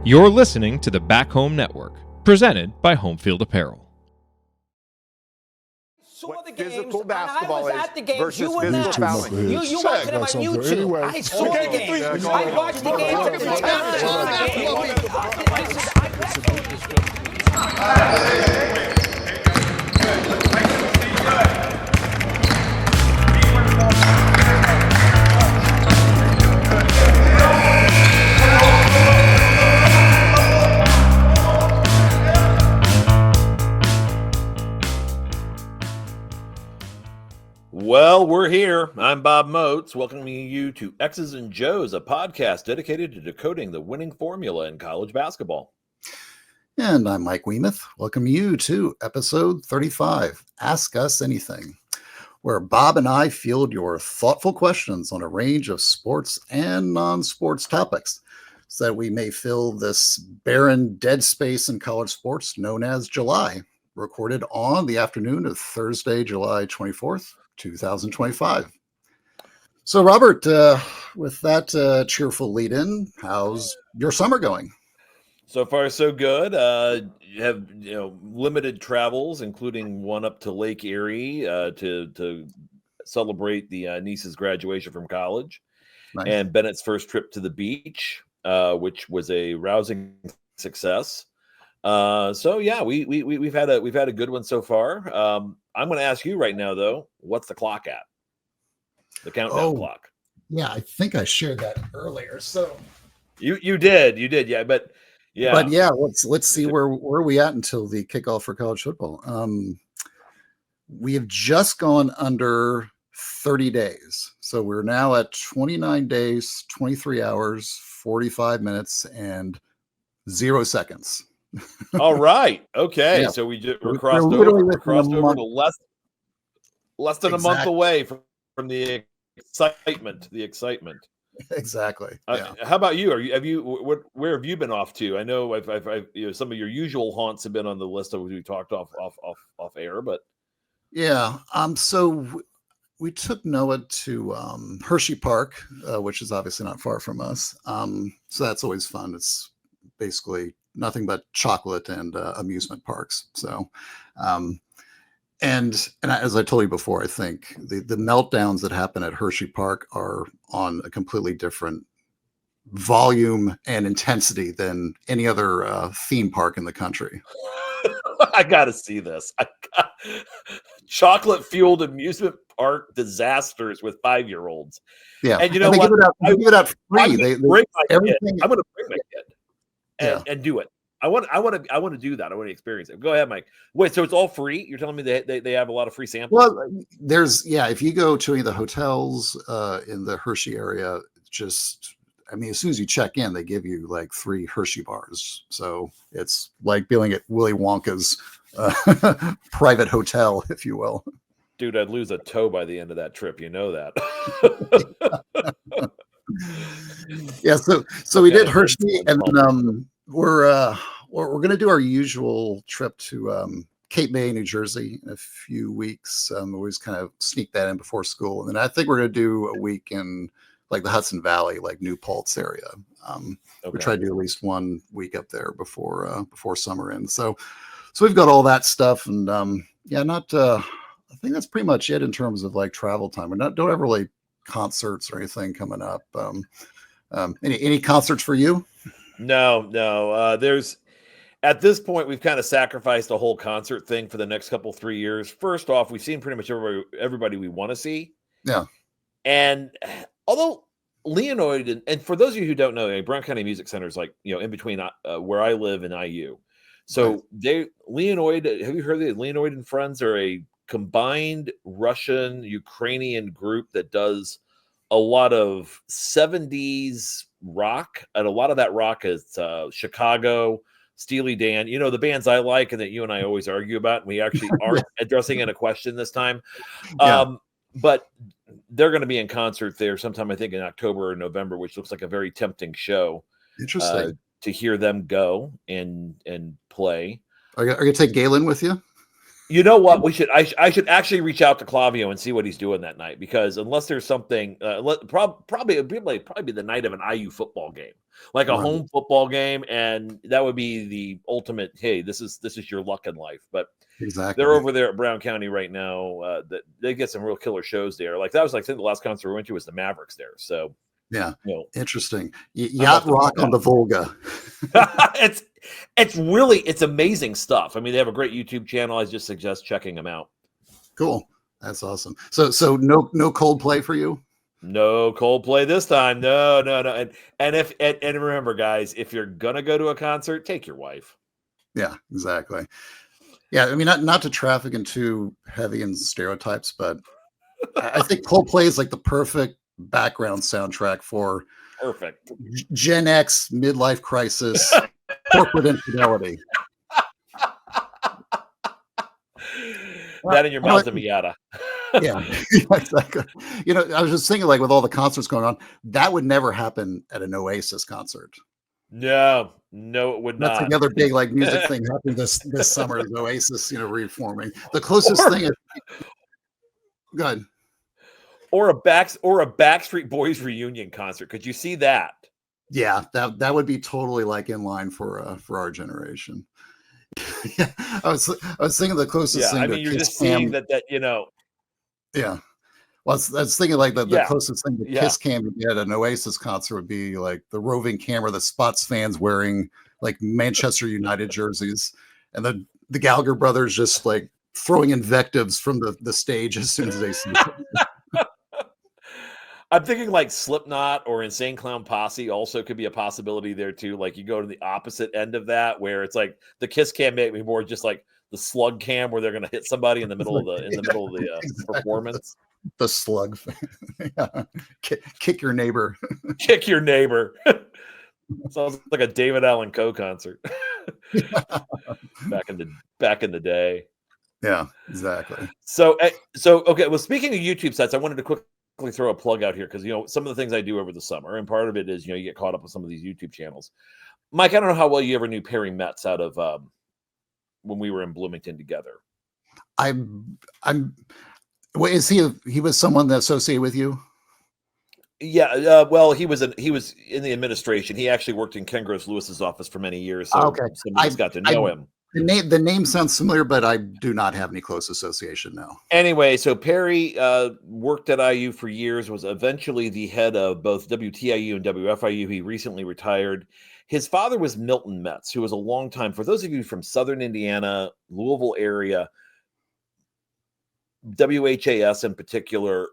You're listening to the Back Home Network, presented by Home Field Apparel. Saw the games, physical basketball and I was at the games. Versus you were physical not. fouling. You watched it on YouTube. Anyway. I saw the games. I watched the games every time. Well, we're here. I'm Bob Moats, welcoming you to X's and Joe's, a podcast dedicated to decoding the winning formula in college basketball. And I'm Mike Weemuth, welcoming you to episode 35, Ask Us Anything, where Bob and I field your thoughtful questions on a range of sports and non-sports topics so that we may fill this barren dead space in college sports known as July, recorded on the afternoon of Thursday, July 24th. 2025. So, Robert, with that cheerful lead-in, how's your summer going? So far, so good. You have limited travels, including one up to Lake Erie to celebrate the niece's graduation from college, nice. And Bennett's first trip to the beach, which was a rousing success. So yeah, we've had a good one so far. I'm going to ask you right now, though, what's the clock at? The countdown clock. Yeah, I think I shared that earlier. So you did, yeah, but yeah. Let's see where are we at until the kickoff for college football. We have just gone under 30 days, so we're now at 29 days, 23 hours, 45 minutes, and 0 seconds. All right. Okay. Yeah. So we're crossed over to less than a month away from the excitement. Exactly. Yeah. How about you? Where have you been off to? I know I've some of your usual haunts have been on the list of we talked off air, but yeah. So we took Noah to Hershey Park, which is obviously not far from us. So that's always fun. It's basically nothing but chocolate and amusement parks. So, and as I told you before, I think the meltdowns that happen at Hershey Park are on a completely different volume and intensity than any other theme park in the country. I got to see this. Chocolate-fueled amusement park disasters with 5-year-olds. Yeah, and you know what? They give it out free. I'm going to bring my kid. And do it. I want to do that. I want to experience it. Go ahead, Mike. Wait, so it's all free? You're telling me they have a lot of free samples? Well, if you go to any of the hotels in the Hershey area, as soon as you check in, they give you like 3 Hershey bars. So it's like being at Willy Wonka's private hotel, if you will. Dude, I'd lose a toe by the end of that trip. You know that. Yeah, so we did Hershey, and we're going to do our usual trip to Cape May, New Jersey in a few weeks. Always kind of sneak that in before school, and then I think we're going to do a week in like the Hudson Valley, like New Paltz area. We try to do at least 1 week up there before summer ends. So we've got all that stuff, and I think that's pretty much it in terms of like travel time. We don't have really concerts or anything coming up. Any concerts for you? No. There's at this point we've kind of sacrificed the whole concert thing for the next 3 years. First off, we've seen pretty much everybody we want to see. Yeah. And although Leonid, and for those of you who don't know, Brown County Music Center is like in between where I live and IU. So Leonid, have you heard of Leonid and Friends are a combined Russian-Ukrainian group that does a lot of 70s rock, and a lot of that rock is Chicago, Steely Dan, the bands I like and that you and I always argue about, and we actually aren't addressing in a question this time. But they're going to be in concert there sometime, I think, in October or November, which looks like a very tempting show. Interesting. To hear them go and play. Are you going to take Galen with you? You know what? I should actually reach out to Clavio and see what he's doing that night, because unless there's something, probably it'd be the night of an IU football game, like a home football game, and that would be the ultimate. Hey, this is your luck in life. But exactly, they're over there at Brown County right now. That they get some real killer shows there. Like that was, like, I think the last concert we went to was the Mavericks there. So yeah, interesting. Yacht Rock on the Volga. It's amazing stuff. I mean, they have a great YouTube channel. I just suggest checking them out. Cool. That's awesome. So no Coldplay for you? No Coldplay this time. No. And remember, guys, if you're gonna go to a concert, take your wife. Yeah, exactly. Yeah, I mean, not to traffic in too heavy in stereotypes, but I think Coldplay is like the perfect background soundtrack for Gen X midlife crisis. Corporate infidelity. That in your mouth, a Miata. Yeah, exactly. You know, I was just thinking, like, with all the concerts going on, that would never happen at an Oasis concert. No, it would not. That's another big, like, music thing happened this summer. Is Oasis, reforming. The closest thing is good. Or a Backstreet Boys reunion concert. Could you see that? Yeah, that would be totally like in line for our generation. Yeah, I was thinking the closest thing. I mean, you're just seeing that. Yeah, well, I was thinking like the closest thing to Kiss Cam at an Oasis concert would be like the roving camera that spots fans wearing like Manchester United jerseys, and the Gallagher brothers just like throwing invectives from the stage as soon as they see it. I'm thinking like Slipknot or Insane Clown Posse also could be a possibility there too. Like you go to the opposite end of that, where it's like the Kiss Cam may be more just like the slug cam, where they're going to hit somebody in the middle of the exactly. Performance. The slug. Yeah. Kick your neighbor. Kick your neighbor. Sounds like a David Allan Coe concert. back in the day. Yeah, exactly. So okay. Well, speaking of YouTube sets, I wanted to quickly throw a plug out here because some of the things I do over the summer, and part of it is you get caught up with some of these YouTube channels. Mike, I don't know how well you ever knew Perry Metz out of when we were in Bloomington together. Is he was someone that associated with you? Yeah, well, he was in the administration. He actually worked in Ken Gross Lewis's office for many years. So somebody's got to know him. The name sounds familiar, but I do not have any close association now. Anyway, so Perry worked at IU for years, was eventually the head of both WTIU and WFIU. He recently retired. His father was Milton Metz, who was a long time, for those of you from Southern Indiana, Louisville area, WHAS in particular,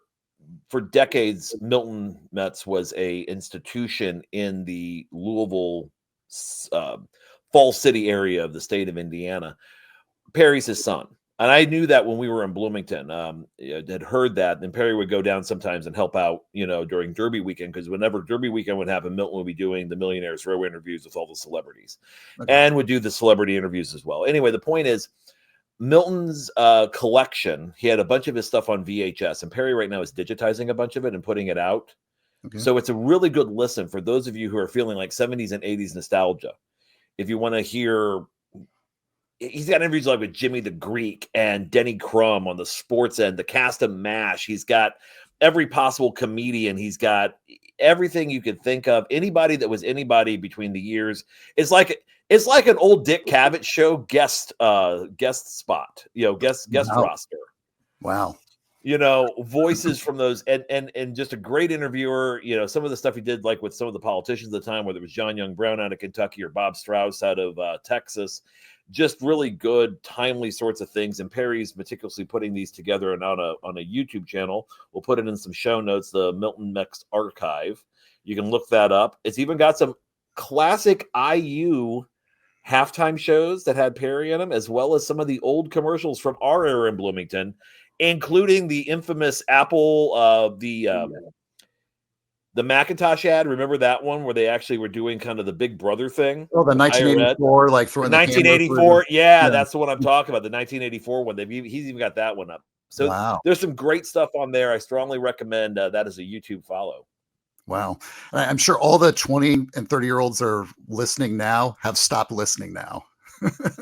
for decades, Milton Metz was a institution in the Louisville Falls City area of the state of Indiana. Perry's his son. And I knew that when we were in Bloomington, had heard that. And Perry would go down sometimes and help out, during Derby weekend, because whenever Derby weekend would happen, Milton would be doing the Millionaires Row interviews with all the celebrities and would do the celebrity interviews as well. Anyway, the point is, Milton's collection, he had a bunch of his stuff on VHS, and Perry right now is digitizing a bunch of it and putting it out. Okay. So it's a really good listen for those of you who are feeling like 70s and 80s nostalgia. If you want to hear, he's got interviews like with Jimmy the Greek and Denny Crum on the sports end, the cast of MASH. He's got every possible comedian. He's got everything you could think of. Anybody that was anybody between the years. It's like an old Dick Cavett show guest spot, guest roster. Wow. Voices from those and just a great interviewer. Some of the stuff he did, like with some of the politicians at the time, whether it was John Young Brown out of Kentucky or Bob Strauss out of Texas, just really good, timely sorts of things. And Perry's meticulously putting these together and on a YouTube channel. We'll put it in some show notes, the Milton Metz Archive. You can look that up. It's even got some classic IU halftime shows that had Perry in them, as well as some of the old commercials from our era in Bloomington, including the infamous Apple, the Macintosh ad. Remember that one where they actually were doing kind of the Big Brother thing? Oh, the 1984, like throwing 1984. Yeah, that's the one I'm talking about. The 1984 one. He's even got that one up. So There's some great stuff on there. I strongly recommend that as a YouTube follow. Wow. I'm sure all the 20 and 30-year-olds are listening now have stopped listening now.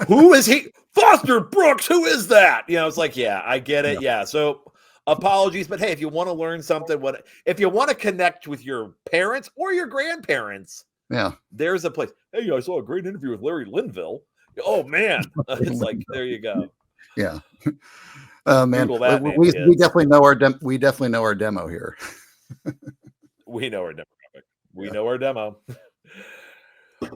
Who is he? Foster Brooks, who is that? It's like, yeah, I get it. Yeah. So apologies, but hey, if you want to learn something, if you want to connect with your parents or your grandparents, there's a place. Hey, I saw a great interview with Larry Linville. Oh man. It's like, there you go. Yeah. Man, we definitely know we definitely know our demo here. We know our demographic. We know our demo.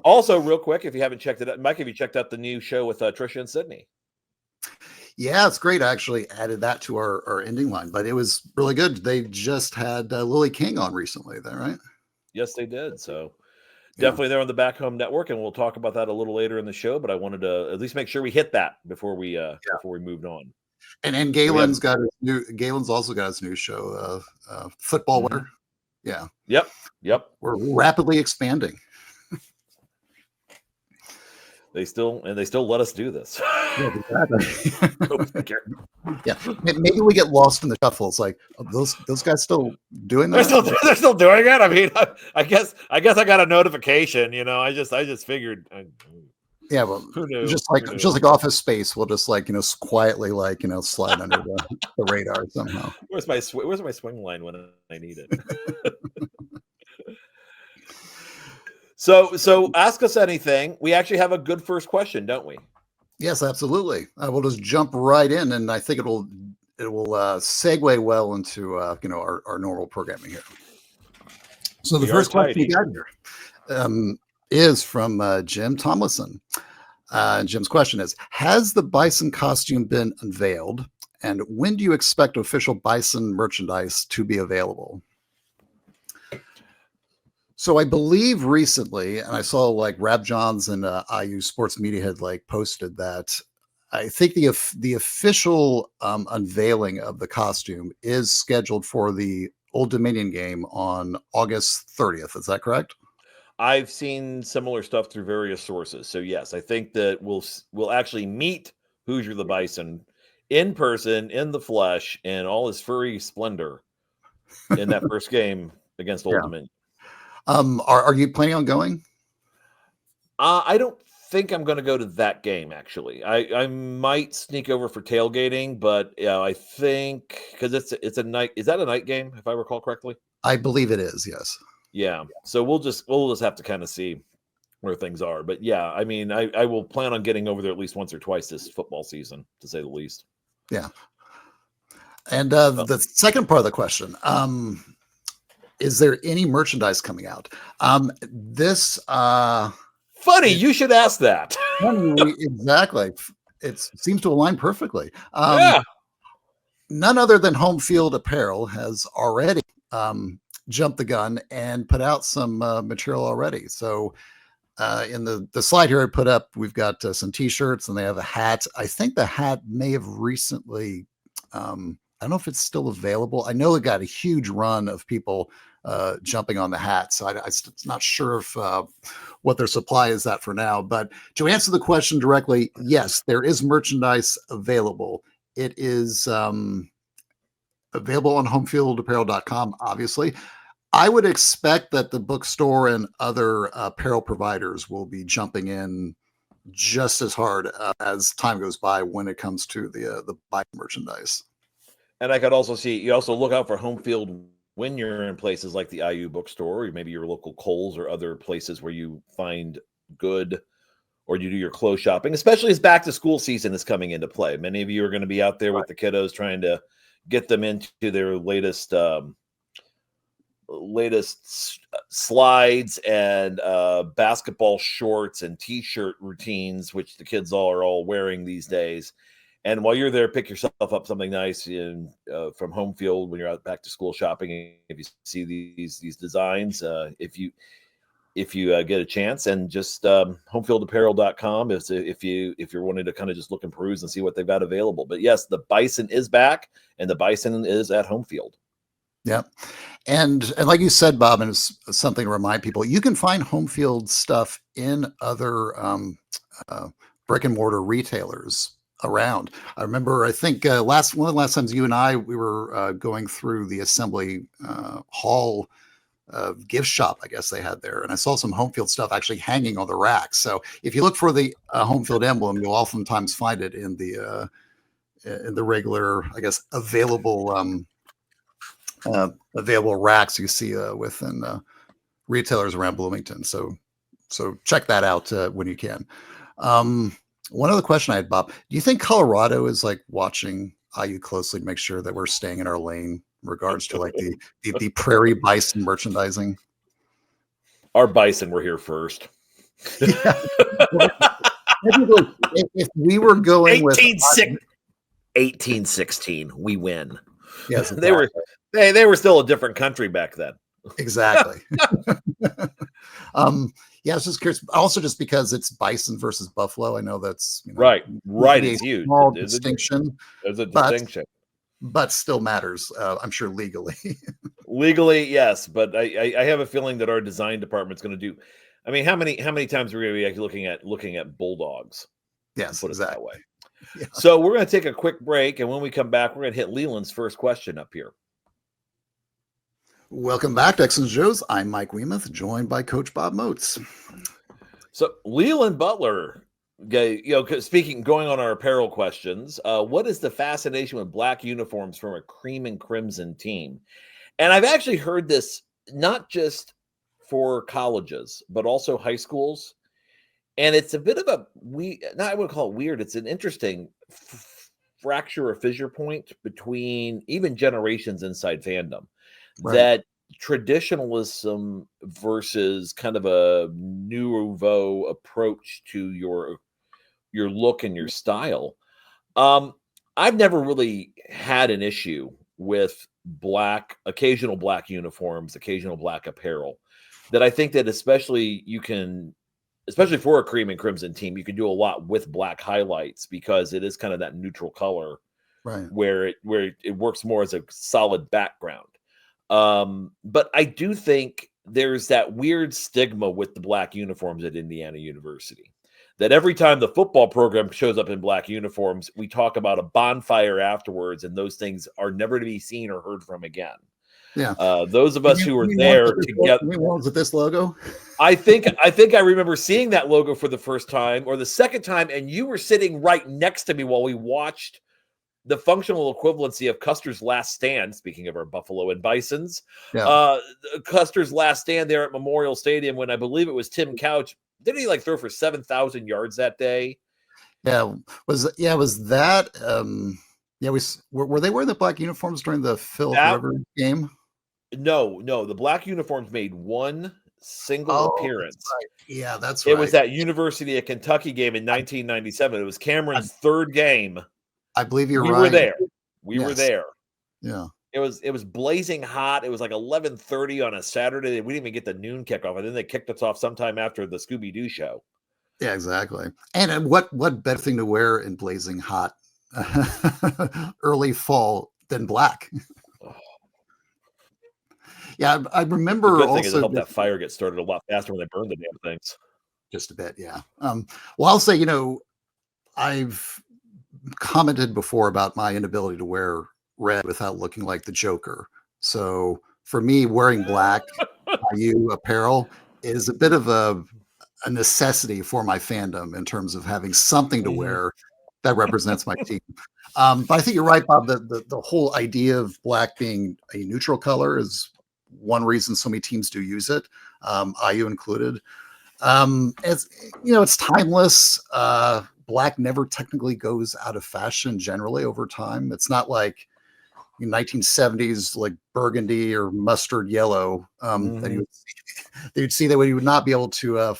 Also, real quick, if you haven't checked it out, Mike, have you checked out the new show with Trisha and Sydney? Yeah, it's great. I actually added that to our ending line, but it was really good. They just had Lily King on recently, then, right? Yes, they did. So definitely they're on the Back Home Network, and we'll talk about that a little later in the show. But I wanted to at least make sure we hit that before we moved on. And Galen's Galen's also got his new show, Football Winter. Yeah. Yep. We're rapidly expanding. They still let us do this. Yeah, exactly. Yeah, maybe we get lost in the shuffle. It's like, those guys still doing that? They're still doing it. I mean, I guess I got a notification. I just figured. Yeah, well, just like Office Space, we'll just quietly slide under the radar somehow. Where's my swing line when I need it? So ask us anything. We actually have a good first question, don't we? Yes, absolutely. We'll just jump right in, and I think it will segue well into our normal programming here. So the first question we got here is from Jim Tomlinson. Jim's question is: has the bison costume been unveiled, and when do you expect official bison merchandise to be available? So I believe recently, and I saw Rab Johns and IU Sports Media had posted that I think the official unveiling of the costume is scheduled for the Old Dominion game on August 30th. Is that correct? I've seen similar stuff through various sources. So yes, I think that we'll actually meet Hoosier the Bison in person, in the flesh, in all his furry splendor in that first game against Old Dominion. Are you planning on going? I don't think I'm going to go to that game. Actually, I might sneak over for tailgating, but I think because it's a night. Is that a night game? If I recall correctly, I believe it is. Yes. Yeah. So we'll just have to kind of see where things are. But yeah, I mean, I will plan on getting over there at least once or twice this football season, to say the least. Yeah. And the second part of the question. Is there any merchandise coming out? Funny, you should ask that. Exactly. It seems to align perfectly. None other than Home Field Apparel has already jumped the gun and put out some material already. So in the slide here I put up, we've got some T-shirts and they have a hat. I think the hat may have recently I don't know if it's still available. I know it got a huge run of people jumping on the hat. So I'm not sure if what their supply is at for now. But to answer the question directly, yes, there is merchandise available. It is available on homefieldapparel.com, obviously. I would expect that the bookstore and other apparel providers will be jumping in just as hard as time goes by when it comes to the bike merchandise. And I could also see, you also look out for Home Field when you're in places like the IU bookstore, or maybe your local Kohl's or other places where you find good, or you do your clothes shopping, especially as back to school season is coming into play. Many of you are going to be out there with the kiddos trying to get them into their latest slides and basketball shorts and T-shirt routines, which the kids are all wearing these days. And while you're there, pick yourself up something nice from Home Field when you're out back to school shopping. If you see these designs, if you get a chance, and just homefieldapparel.com if you're wanting to kind of just look and peruse and see what they've got available. But yes, the Bison is back, and the Bison is at Home Field. Yeah. And like you said, Bob, and it's something to remind people, you can find Home Field stuff in other brick and mortar retailers around. I remember, I think one of the last times you and I, we were going through the assembly hall gift shop, I guess they had there. And I saw some home field stuff actually hanging on the racks. So if you look for the home field emblem, you'll oftentimes find it in the regular, I guess, available racks you see within retailers around Bloomington. So check that out when you can. One other question I had, Bob, do you think Colorado is like watching IU closely to make sure that we're staying in our lane in regards to like the prairie bison merchandising? Our bison were here first. Yeah. If we were going 1816, we win. Yes, exactly. they were still a different country back then. Exactly. Yeah, I was just curious. Also, just because it's bison versus buffalo, I know that's right. It's huge. Small distinction. There's a distinction, but still matters. I'm sure legally. Legally, yes, but I have a feeling that our design department's going to do. I mean, how many times are we going to be looking at bulldogs? Yes, put it that way. Yeah. So we're going to take a quick break, and when we come back, we're going to hit Leland's first question up here. Welcome back to X's and Joe's. I'm Mike Weemuth, joined by Coach Bob Moats. So Leland Butler, going on our apparel questions, what is the fascination with black uniforms from a cream and crimson team? And I've actually heard this not just for colleges, but also high schools. And it's a bit of I would call it weird. It's an interesting fracture or fissure point between even generations inside fandom. Right. That traditionalism versus kind of a nouveau approach to your look and your style. I've never really had an issue with occasional black uniforms, occasional black apparel. That I think that especially for a cream and crimson team, you can do a lot with black highlights because it is kind of that neutral color, right? Where it works more as a solid background. But I do think there's that weird stigma with the black uniforms at Indiana University that every time the football program shows up in black uniforms, we talk about a bonfire afterwards, and those things are never to be seen or heard from again. Yeah. Those of us who were there together. With this logo? I think I remember seeing that logo for the first time or the second time, and you were sitting right next to me while we watched the functional equivalency of Custer's last stand, speaking of our Buffalo and Bisons, Custer's last stand there at Memorial Stadium when I believe it was Tim Couch. Didn't he throw for 7,000 yards that day? Yeah. Was that were they wearing the black uniforms during the Phil River game? No. The black uniforms made one single appearance. That's right. Yeah, that's right. It was that University of Kentucky game in 1997. It was Cameron's third game. I believe you're right. We were there. We were there. Yeah. It was blazing hot. It was like 11:30 on a Saturday. We didn't even get the noon kickoff, and then they kicked us off sometime after the Scooby-Doo show. Yeah, exactly. And what better thing to wear in blazing hot early fall than black? Yeah, I remember. The good thing is it helped that fire get started a lot faster when they burned the damn things. Just a bit, yeah. Well, I'll say, I've commented before about my inability to wear red without looking like the Joker. So for me, wearing black IU apparel is a bit of a necessity for my fandom in terms of having something to wear that represents my team. But I think you're right, Bob. The whole idea of black being a neutral color is one reason so many teams do use it, IU included. It's timeless. Black never technically goes out of fashion generally over time. It's not like in 1970s, like burgundy or mustard yellow that you'd see that you would not be able to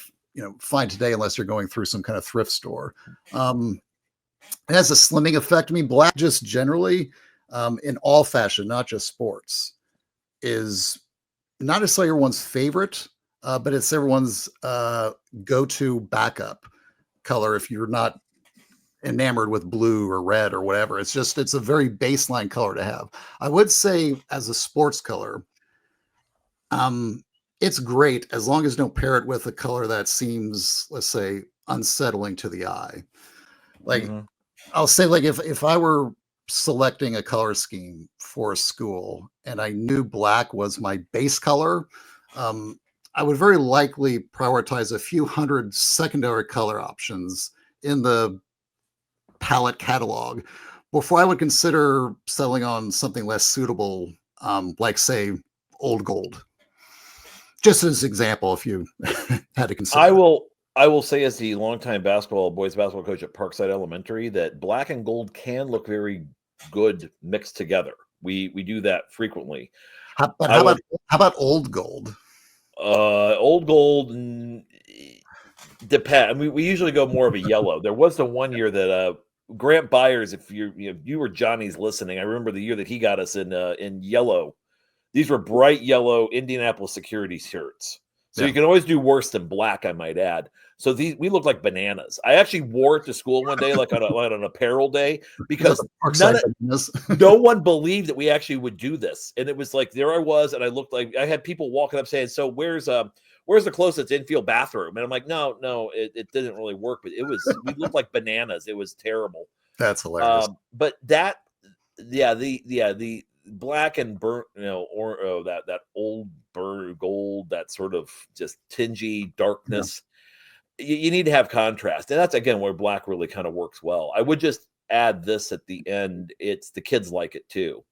find today unless you're going through some kind of thrift store. It has a slimming effect. I mean, black just generally in all fashion, not just sports, is not necessarily everyone's favorite, but it's everyone's go-to backup color if you're not enamored with blue or red or whatever. It's a very baseline color to have. I would say as a sports color, it's great as long as you don't pair it with a color that seems, let's say, unsettling to the eye. Like I'll say, like if I were selecting a color scheme for a school and I knew black was my base color, I would very likely prioritize a few hundred secondary color options in the palette catalog before I would consider selling on something less suitable, like say old gold. Just as an example, if you had to consider. I will say, as the longtime boys basketball coach at Parkside Elementary, that black and gold can look very good mixed together. We do that frequently. How about old gold? Old gold depend. I mean, we usually go more of a yellow. There was the one year that Grant Byers, if you were Johnny's listening, I remember the year that he got us in yellow. These were bright yellow Indianapolis security shirts. So you can always do worse than black, I might add. So we look like bananas. I actually wore it to school one day, like on an apparel day, because no one believed that we actually would do this. And it was like, there I was, and I looked like I had people walking up saying, "So where's the closest infield bathroom?" And I'm like, no, it didn't really work, but we looked like bananas. It was terrible. That's hilarious. But the black and burnt, or that old burnt gold, that sort of just tingy darkness. You need to have contrast, and that's again where black really kind of works well. I would just add this at the end: it's the kids like it too.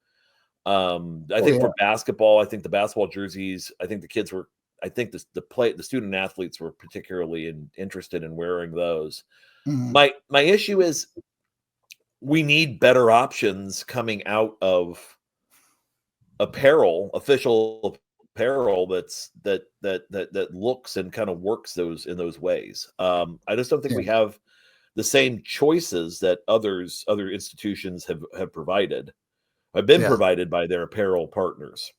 I think for basketball, I think the basketball jerseys, I think the kids were, I think the student athletes were particularly interested in wearing those. My issue is we need better options coming out of official apparel that looks and kind of works in those ways. I just don't think we have the same choices that other institutions have provided. Have been provided by their apparel partners.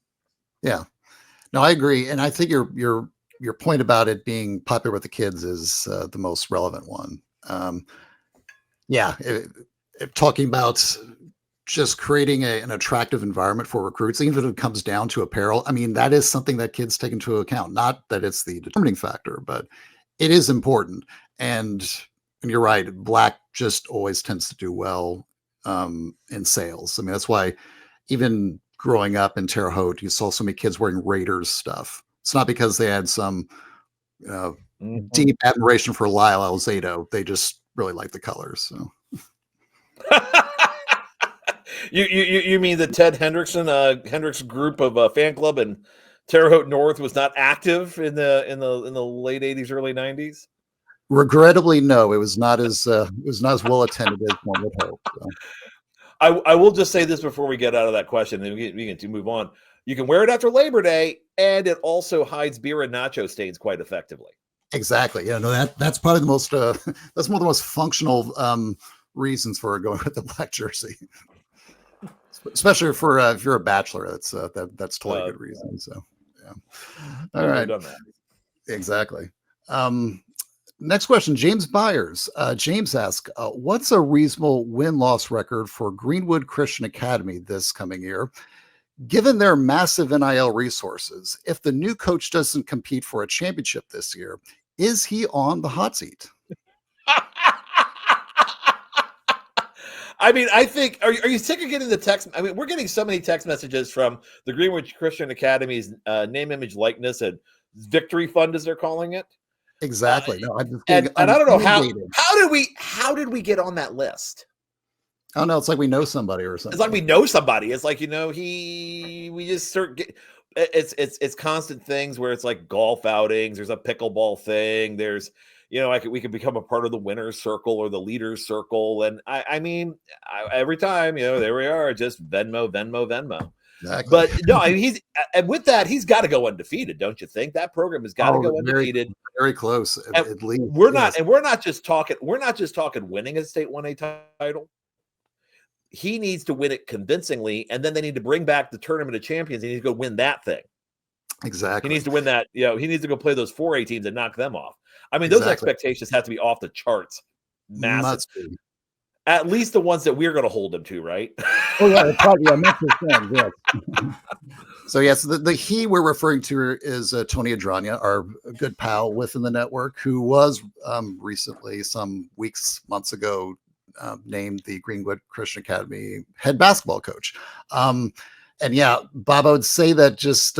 Yeah, no, I agree, and I think your point about it being popular with the kids is the most relevant one. Talking about just creating an attractive environment for recruits, even if it comes down to apparel. I mean, that is something that kids take into account. Not that it's the determining factor, but it is important. And you're right, black just always tends to do well in sales. I mean, that's why even growing up in Terre Haute, you saw so many kids wearing Raiders stuff. It's not because they had some deep admiration for Lyle Alzado. They just really like the colors. So. You mean the Ted Hendricks group of fan club in Terre Haute North was not active in the late 80s, early 90s? Regrettably, no. It was not as well attended as one would hope. So. I will just say this before we get out of that question, and we can move on. You can wear it after Labor Day, and it also hides beer and nacho stains quite effectively. Exactly. Yeah. No, that's probably the most that's one of the most functional reasons for going with the black jersey. Especially for if you're a bachelor, that's totally a good reason. So, yeah. All right. Exactly. Next question, James Byers. James asks, what's a reasonable win-loss record for Greenwood Christian Academy this coming year? Given their massive NIL resources, if the new coach doesn't compete for a championship this year, is he on the hot seat? I mean, I think, are you sick of getting the text? I mean, we're getting so many text messages from the Greenwood Christian Academy's name, image, likeness, and victory fund, as they're calling it. Exactly. No, and I don't know how did we get on that list? Oh no, it's like we know somebody or something. It's like we know somebody. It's like, we just start it's constant things where it's like golf outings. There's a pickleball thing. There's, we could become a part of the winner's circle or the leader's circle. And I mean, every time, there we are, just Venmo. Exactly. But no, I mean, with that, he's got to go undefeated. Don't you think that program has got to go undefeated? Very close. At least we're not just talking winning a state 1A title. He needs to win it convincingly, and then they need to bring back the Tournament of Champions. He needs to go win that thing. Exactly. He needs to win that. He needs to go play those 4A teams and knock them off. I mean, those expectations have to be off the charts. Massive. At least the ones that we're going to hold him to, right? Oh, yeah. Probably, yes. So, yes, the he we're referring to is Tony Adragna, our good pal within the network, who was recently, some months ago, named the Greenwood Christian Academy head basketball coach. And yeah, Bob, I would say that just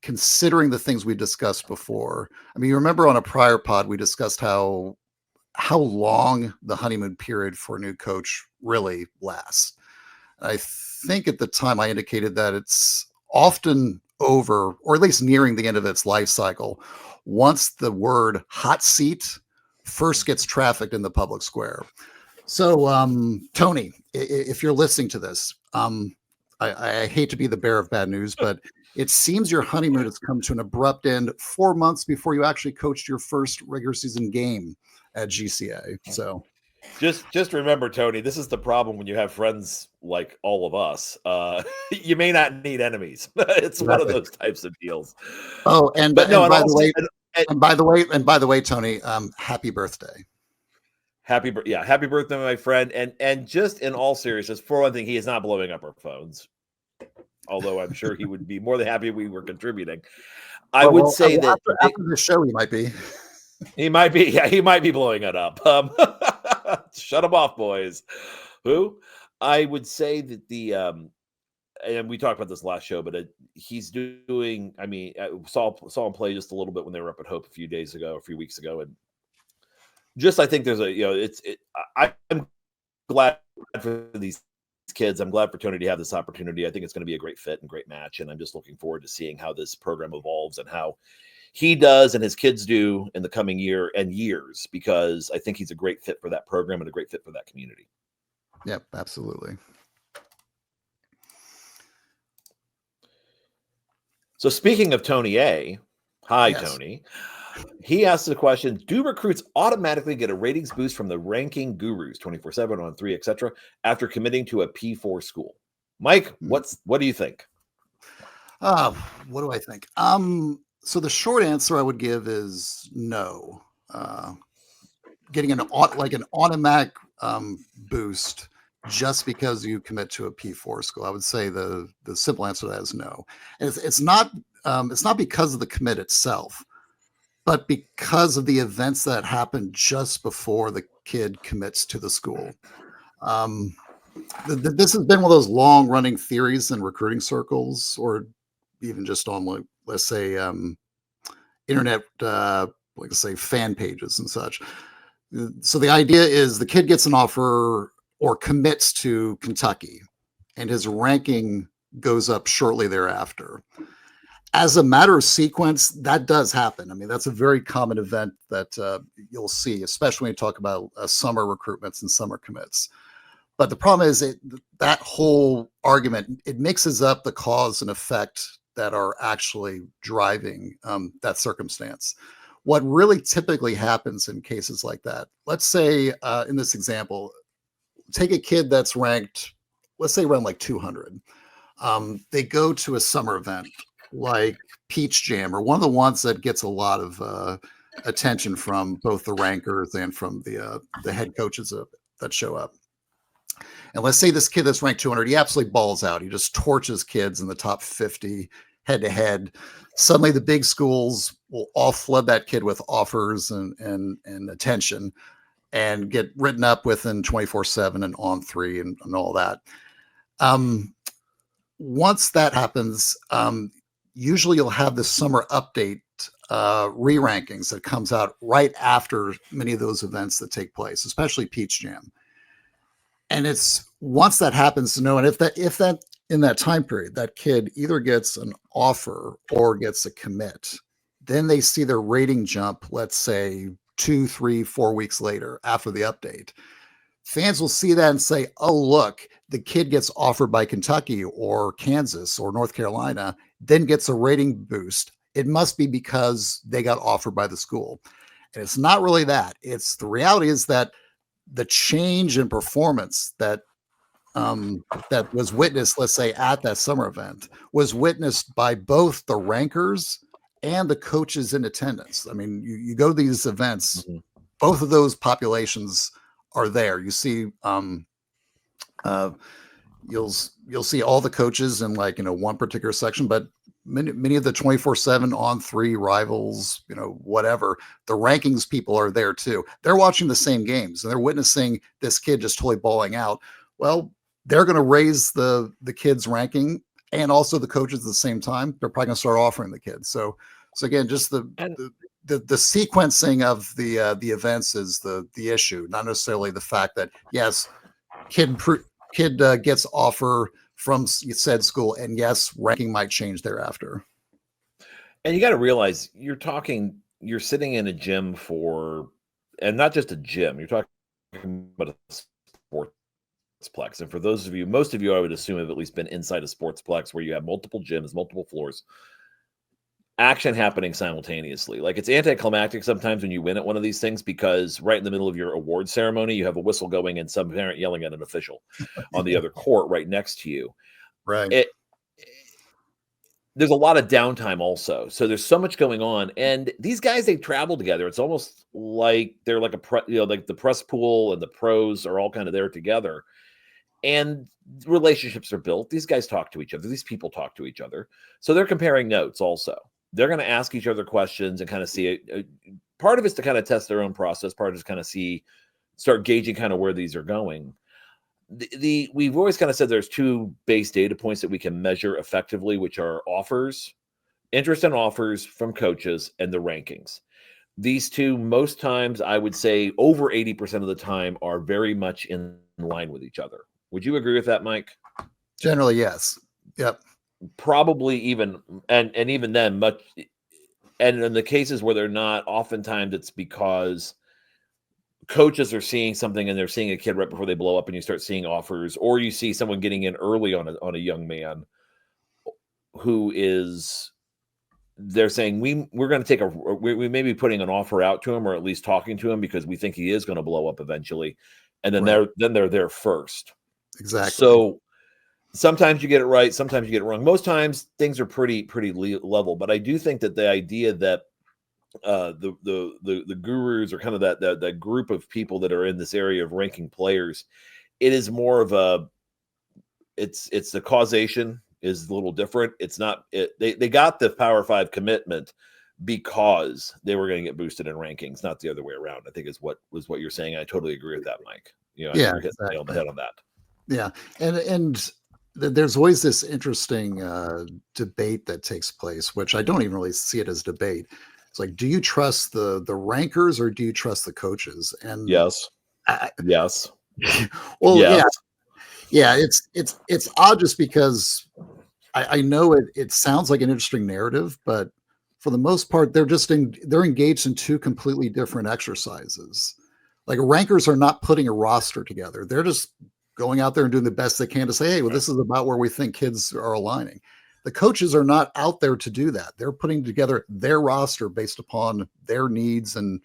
considering the things we discussed before. I mean, you remember on a prior pod, we discussed how long the honeymoon period for a new coach really lasts. I think at the time I indicated that it's often over, or at least nearing the end of its life cycle, once the word hot seat first gets trafficked in the public square. So, Tony, if you're listening to this, I hate to be the bearer of bad news, but it seems your honeymoon has come to an abrupt end 4 months before you actually coached your first regular season game at GCA. So just remember, Tony, this is the problem when you have friends like all of us. You may not need enemies. It's one of those types of deals. Oh, and by the way, Tony, happy birthday. Happy birthday, my friend. And just in all seriousness, for one thing, he is not blowing up our phones. Although I'm sure he would be more than happy if we were contributing. I would say that after the show, he might be. He might be. Yeah, he might be blowing it up. Shut him off, boys. Who? I would say that and we talked about this last show, but he's doing. I mean, I saw him play just a little bit when they were up at Hope a few weeks ago, and just I think there's I'm glad for these kids. I'm glad for Tony to have this opportunity. I think it's going to be a great fit and great match, and I'm just looking forward to seeing how this program evolves and how he does and his kids do in the coming year and years, because I think he's a great fit for that program and a great fit for that community. Yep, absolutely. So speaking of Tony A, hi, yes. Tony. He asked the question, do recruits automatically get a ratings boost from the ranking gurus 24/7 on 3, etc., after committing to a P4 school? Mike, what do you think? What do I think? So the short answer I would give is no. Getting an automatic boost just because you commit to a P4 school, I would say the simple answer to that is no. And it's not because of the commit itself, but because of the events that happen just before the kid commits to the school. This has been one of those long-running theories in recruiting circles, or even just on, let's say, internet, let's say, fan pages and such. So the idea is the kid gets an offer or commits to Kentucky, and his ranking goes up shortly thereafter. As a matter of sequence, that does happen. I mean, that's a very common event that you'll see, especially when you talk about summer recruitments and summer commits. But the problem is that whole argument, it mixes up the cause and effect that are actually driving that circumstance. What really typically happens in cases like that, let's say in this example, take a kid that's ranked, let's say around like 200. They go to a summer event like Peach Jam, or one of the ones that gets a lot of attention from both the rankers and from the head coaches that show up. And let's say this kid that's ranked 200, he absolutely balls out. He just torches kids in the top 50 head to head. Suddenly the big schools will all flood that kid with offers and attention and get written up within 24/7 and on 3 and all that. Once that happens, usually you'll have the summer update re-rankings that comes out right after many of those events that take place, especially Peach Jam. And it's once that happens to know, and if that in that time period, that kid either gets an offer or gets a commit, then they see their rating jump, let's say 2, 3, 4 weeks later after the update. Fans will see that and say, oh, look, the kid gets offered by Kentucky or Kansas or North Carolina, then gets a rating boost. It must be because they got offered by the school. And it's not really that. It's the reality is that the change in performance that was witnessed, let's say, at that summer event was witnessed by both the rankers and the coaches in attendance. I mean, you go to these events, both of those populations are there. You see, you'll see all the coaches in one particular section, but many of the 24/7 on 3 rivals, whatever, the rankings people are there too. They're watching the same games and they're witnessing this kid just totally balling out. Well, they're going to raise the kid's ranking and also the coaches at the same time, they're probably going to start offering the kids. So again, just the sequencing of the events is the issue, not necessarily the fact that yes, kid gets offer from said school, and yes, ranking might change thereafter. And you got to realize you're sitting in a gym and not just a gym, you're talking about a sportsplex. And for those of you, most of you, I would assume, have at least been inside a sportsplex where you have multiple gyms, multiple floors, action happening simultaneously. Like, it's anticlimactic sometimes when you win at one of these things, because right in the middle of your award ceremony, you have a whistle going and some parent yelling at an official on the other court right next to you. Right. There's a lot of downtime also. So there's so much going on. And these guys, they travel together. It's almost like they're like like the press pool and the pros are all kind of there together. And relationships are built. These guys talk to each other. These people talk to each other. So they're comparing notes also. They're going to ask each other questions and kind of see it. Part of it's to kind of test their own process. Part is kind of start gauging kind of where these are going. We've always kind of said there's two base data points that we can measure effectively, which are offers, interest in offers from coaches, and the rankings. These two, most times, I would say over 80% of the time, are very much in line with each other. Would you agree with that, Mike? Generally, yes. Yep. Probably even, and even then, much. And in the cases where they're not, oftentimes it's because coaches are seeing something and they're seeing a kid right before they blow up, and you start seeing offers, or you see someone getting in early on a young man who they're saying we're going to we may be putting an offer out to him, or at least talking to him, because we think he is going to blow up eventually. And then they're there first. Exactly. So sometimes you get it right, sometimes you get it wrong. Most times things are pretty level, but I do think that the idea that the gurus, or kind of that group of people that are in this area of ranking players, it is more of it's the causation is a little different. It's not they got the Power 5 commitment because they were going to get boosted in rankings, not the other way around, I think is what you're saying. I totally agree with that, Mike. Yeah, you're hitting the nail on the head on that. Yeah. And there's always this interesting debate that takes place, which I don't even really see it as debate. It's like, do you trust the rankers, or do you trust the coaches? And yes. Yes. Well, yes. Yeah. It's odd, just because I know it sounds like an interesting narrative, but for the most part, they're engaged in two completely different exercises. Like, rankers are not putting a roster together. They're just going out there and doing the best they can to say, hey, well, this is about where we think kids are aligning. The coaches are not out there to do that. They're putting together their roster based upon their needs and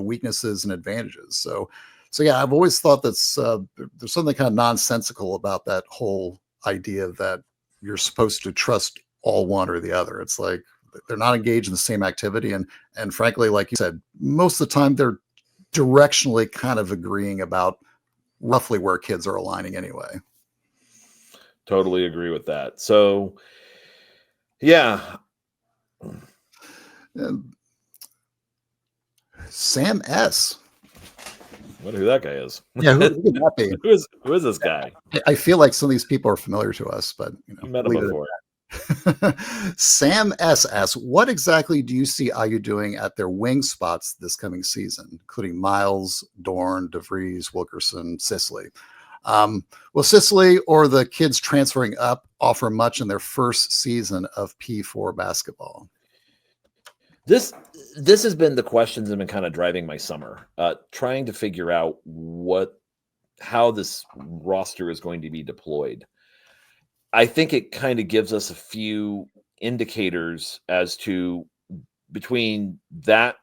weaknesses and advantages. So yeah, I've always thought that's there's something kind of nonsensical about that whole idea that you're supposed to trust all one or the other. It's like they're not engaged in the same activity. And frankly, like you said, most of the time they're directionally kind of agreeing about roughly where kids are aligning anyway. Totally agree with that. So yeah. Sam S. I wonder who that guy is. Yeah, who could that be? Who is this guy? I feel like some of these people are familiar to us, but you met him before. Sam S asks, what exactly do you see IU doing at their wing spots this coming season, including Miles, Dorn, DeVries, Wilkerson, Sicily? Will Sicily or the kids transferring up offer much in their first season of P4 basketball? This has been the questions that have been kind of driving my summer, trying to figure out how this roster is going to be deployed. I think it kind of gives us a few indicators as to between that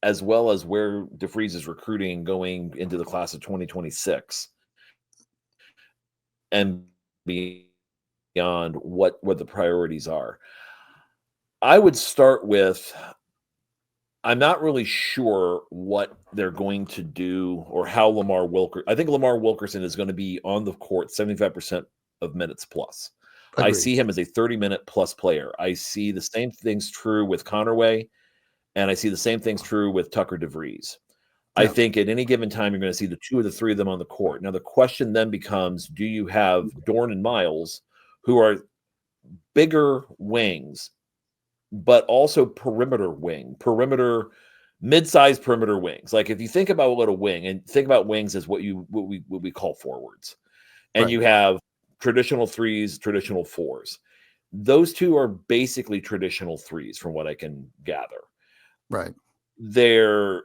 as well as where DeVries is recruiting going into the class of 2026 and beyond what the priorities are. I would start with, I'm not really sure what they're going to do or how I think Lamar Wilkerson is going to be on the court 75% of minutes plus. Agreed. I see him as a 30-minute plus player. I see the same things true with Connerway, and I see the same things true with Tucker DeVries. Yeah. I think at any given time, you're going to see the two or the three of them on the court. Now, the question then becomes, do you have Dorn and Miles, who are bigger wings, but also mid-sized perimeter wings. Like if you think about what a wing, and think about wings as what we call forwards, and you have traditional threes, traditional fours. Those two are basically traditional threes, from what I can gather. Right. They're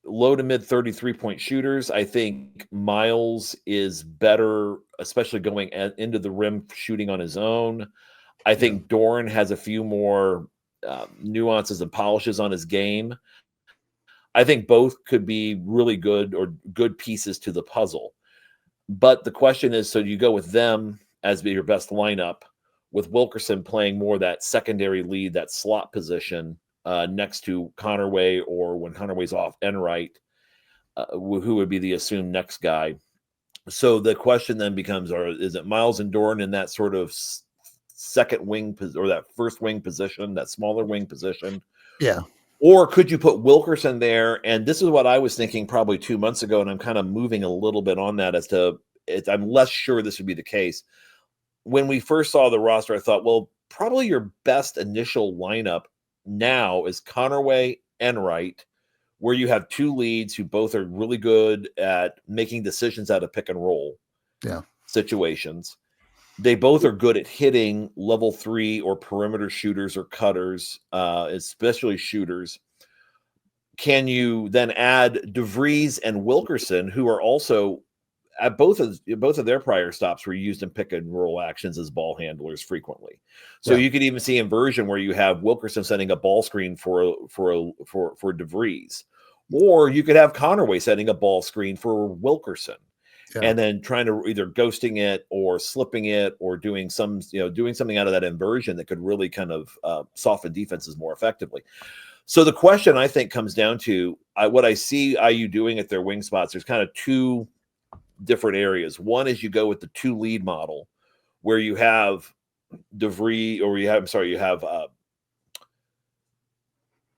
low to mid 33-point shooters. I think Miles is better, especially going into the rim, shooting on his own. I think Doran has a few more nuances and polishes on his game. I think both could be really good or good pieces to the puzzle. But the question is, so you go with them as your best lineup, with Wilkerson playing more that secondary lead, that slot position next to Connerway, or when Connerway's off, Enright, who would be the assumed next guy. So the question then becomes, is it Miles and Doran in that sort of second wing or that first wing position, that smaller wing position? Yeah. Or could you put Wilkerson there? And this is what I was thinking probably 2 months ago, and I'm kind of moving a little bit on that I'm less sure this would be the case. When we first saw the roster, I thought, well, probably your best initial lineup now is Connerway, Enright, where you have two leads who both are really good at making decisions out of pick and roll situations. They both are good at hitting level 3 or perimeter shooters or cutters, especially shooters. Can you then add DeVries and Wilkerson, who are also at both of their prior stops were used in pick and roll actions as ball handlers frequently. So you could even see inversion where you have Wilkerson setting a ball screen for DeVries, or you could have Connerway setting a ball screen for Wilkerson. And then trying to either ghosting it or slipping it or doing something out of that inversion that could really kind of soften defenses more effectively. So the question, I think, comes down to what I see IU doing at their wing spots. There's kind of two different areas. One is you go with the two lead model, where you have DeVries, or you have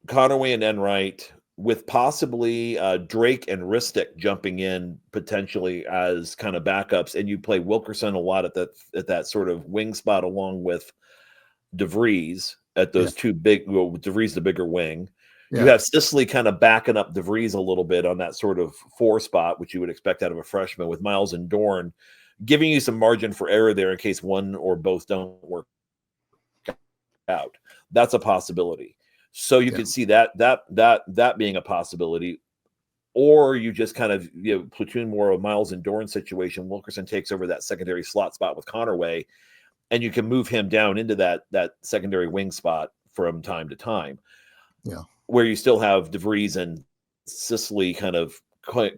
Connerway and Enright, with possibly Drake and Ristic jumping in potentially as kind of backups, and you play Wilkerson a lot at that sort of wing spot along with DeVries at those two big. Well, DeVries the bigger wing. You have Sicily kind of backing up DeVries a little bit on that sort of 4 spot, which you would expect out of a freshman, with Miles and Doran giving you some margin for error there in case one or both don't work out. That's a possibility. So you could see that being a possibility, or you just kind of platoon more of Miles and Doran situation. Wilkerson takes over that secondary slot spot with Connerway, and you can move him down into that secondary wing spot from time to time. Yeah, where you still have DeVries and Sicily kind of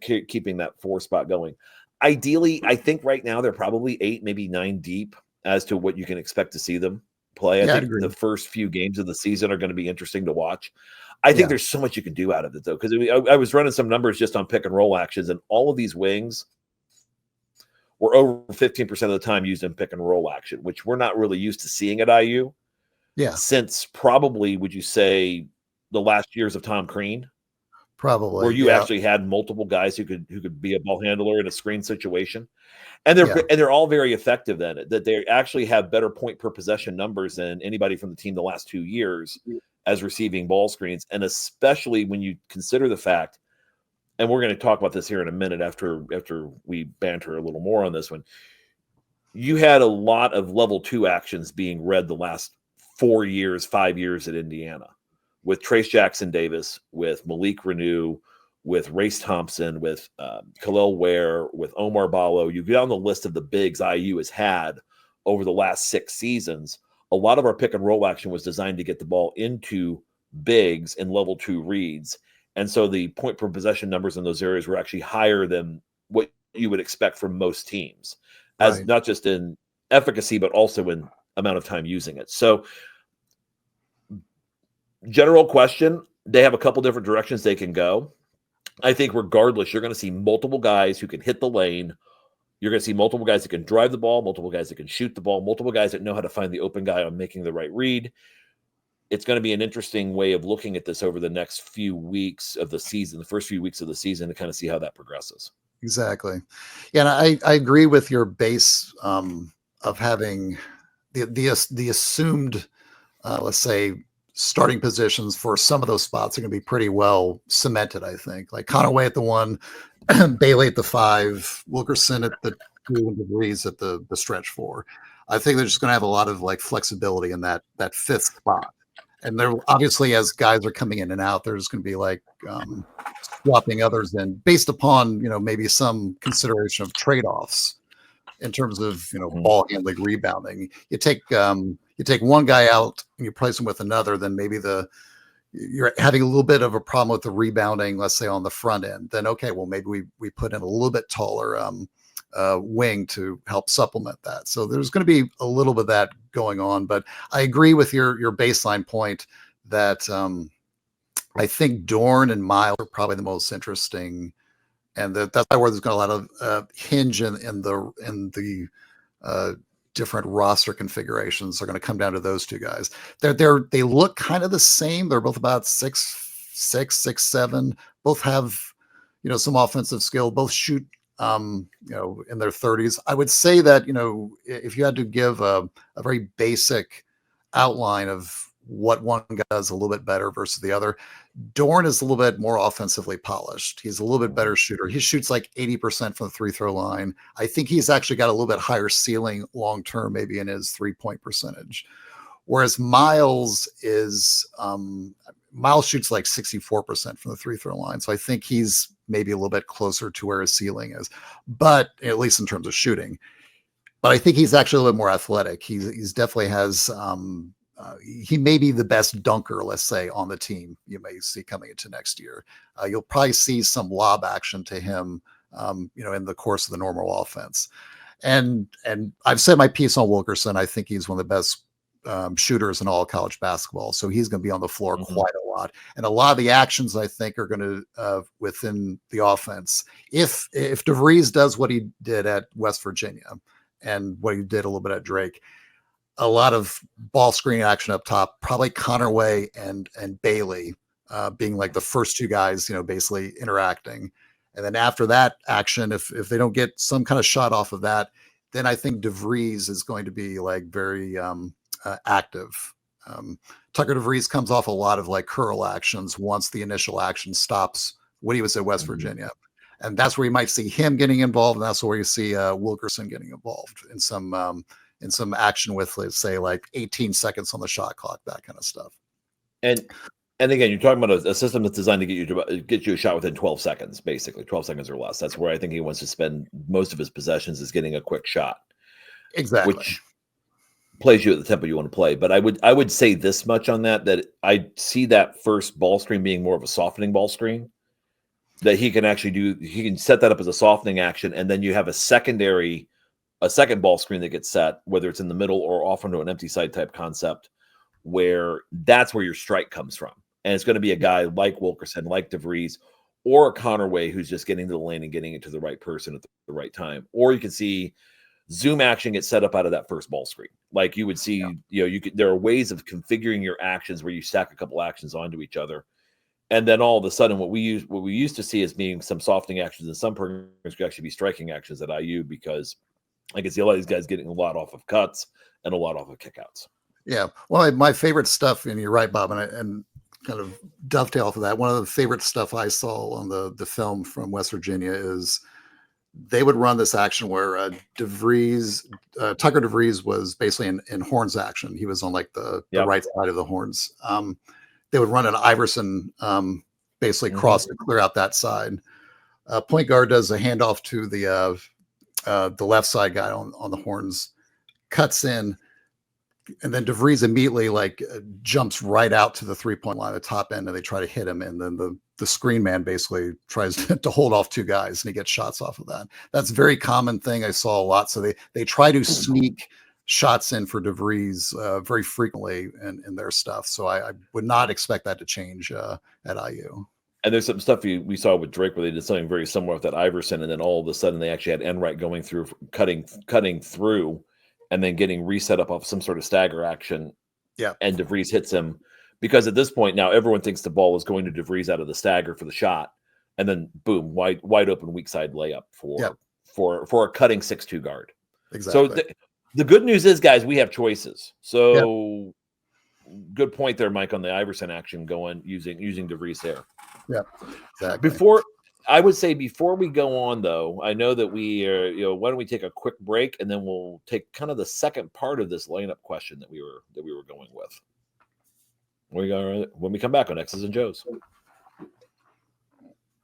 keeping that 4 spot going. Ideally, I think right now they're probably 8, maybe 9 deep as to what you can expect to see them play. I think the first few games of the season are going to be interesting to watch. I think there's so much you can do out of it, though, because I was running some numbers just on pick and roll actions, and all of these wings were over 15% of the time used in pick and roll action, which we're not really used to seeing at IU. Yeah. Since probably, would you say, the last years of Tom Crean? Probably. Where you actually had multiple guys who could be a ball handler in a screen situation. And they're all very effective then, that they actually have better point per possession numbers than anybody from the team the last 2 years as receiving ball screens. And especially when you consider the fact, and we're going to talk about this here in a minute after we banter a little more on this one, you had a lot of level 2 actions being read the last 5 years at Indiana, with Trace Jackson Davis, with Malik Renew, with Race Thompson, with Khalil Ware, with Omar Ballo. You get on the list of the bigs IU has had over the last 6 seasons. A lot of our pick and roll action was designed to get the ball into bigs in level 2 reads. And so the point per possession numbers in those areas were actually higher than what you would expect from most teams, as not just in efficacy, but also in amount of time using it. So general question, they have a couple different directions they can go. I think regardless, you're going to see multiple guys who can hit the lane. You're going to see multiple guys that can drive the ball, multiple guys that can shoot the ball, multiple guys that know how to find the open guy on making the right read. It's going to be an interesting way of looking at this over the next few weeks of the season, the first few weeks of the season, to kind of see how that progresses. Exactly. Yeah, and I agree with your base of having the assumed, let's say, starting positions for some of those spots are going to be pretty well cemented, I think. Like Conaway at the 1, Bailey at the 5, Wilkerson at the 2, and DeVries at the stretch 4. I think they're just going to have a lot of like flexibility in that 5th spot. And they're obviously, as guys are coming in and out, there's going to be like swapping others in based upon, maybe some consideration of trade-offs in terms of, ball handling, rebounding. You take one guy out and you replace him with another, then maybe you're having a little bit of a problem with the rebounding, let's say on the front end. Then, okay, well, maybe we put in a little bit taller wing to help supplement that. So there's going to be a little bit of that going on, but I agree with your baseline point that I think Dorn and Miles are probably the most interesting, and that's where there's going to be a lot of hinge in the different roster configurations are going to come down to those two guys. They look kind of the same. They're both about 6'6", 6'7". Both have some offensive skill. Both shoot in their 30s. I would say that if you had to give a very basic outline of what one guy does a little bit better versus the other, Dorn is a little bit more offensively polished. He's a little bit better shooter. He shoots like 80% from the free throw line. I think he's actually got a little bit higher ceiling long term, maybe in his 3-point percentage. Whereas Miles shoots like 64% from the free throw line. So I think he's maybe a little bit closer to where his ceiling is, but at least in terms of shooting. But I think he's actually a little bit more athletic. He's definitely has he may be the best dunker, let's say, on the team you may see coming into next year. You'll probably see some lob action to him, in the course of the normal offense. And I've said my piece on Wilkerson. I think he's one of the best shooters in all college basketball. So he's going to be on the floor quite a lot. And a lot of the actions I think are going to within the offense. If DeVries does what he did at West Virginia and what he did a little bit at Drake, a lot of ball screen action up top, probably Conaway and Bailey being like the first two guys, basically interacting. And then after that action, if they don't get some kind of shot off of that, then I think DeVries is going to be like very active. Tucker DeVries comes off a lot of like curl actions once the initial action stops when he was at West Virginia. And that's where you might see him getting involved. And that's where you see Wilkerson getting involved in some action with, let's say, like 18 seconds on the shot clock, that kind of stuff. And again, you're talking about a system that's designed to get you a shot within 12 seconds, basically 12 seconds or less. That's where I think he wants to spend most of his possessions, is getting a quick shot. Exactly. Which plays you at the tempo you want to play. But I would say this much on that I see that first ball screen being more of a softening ball screen, that he can actually do. He can set that up as a softening action, and then you have a second ball screen that gets set, whether it's in the middle or off into an empty side type concept, where that's where your strike comes from. And it's going to be a guy like Wilkerson, like DeVries, or a Conaway who's just getting to the lane and getting it to the right person at the right time. Or you can see zoom action get set up out of that first ball screen. Like you would see, there are ways of configuring your actions where you stack a couple actions onto each other. And then all of a sudden, what we used to see as being some softening actions in some programs could actually be striking actions at IU, because I can see a lot of these guys getting a lot off of cuts and a lot off of kickouts. Yeah. Well, my favorite stuff, and you're right, Bob, and kind of dovetail off of that, one of the favorite stuff I saw on the film from West Virginia is they would run this action where Tucker DeVries was basically in horns action. He was on like the right side of the horns. They would run an Iverson basically cross to clear out that side. Point guard does a handoff to the left side guy on the horns, cuts in, and then DeVries immediately jumps right out to the 3-point line, the top end, and they try to hit him. And then the screen man basically tries to hold off two guys, and he gets shots off of that. That's a very common thing I saw a lot. So they try to sneak shots in for DeVries very frequently in their stuff. So I would not expect that to change at IU. And there's some stuff we saw with Drake where they did something very similar with that Iverson, and then all of a sudden they actually had Enright going through, cutting through, and then getting reset up off some sort of stagger action. Yeah. And DeVries hits him, because at this point now everyone thinks the ball is going to DeVries out of the stagger for the shot, and then boom, wide open weak side layup for a cutting 6'2" guard. Exactly. So The good news is, guys, we have choices. So good point there, Mike, on the Iverson action using DeVries there. Yeah, exactly. Before we go on, though, I know that we are, why don't we take a quick break and then we'll take kind of the second part of this lineup question that we were going with. When we come back on X's and Joe's.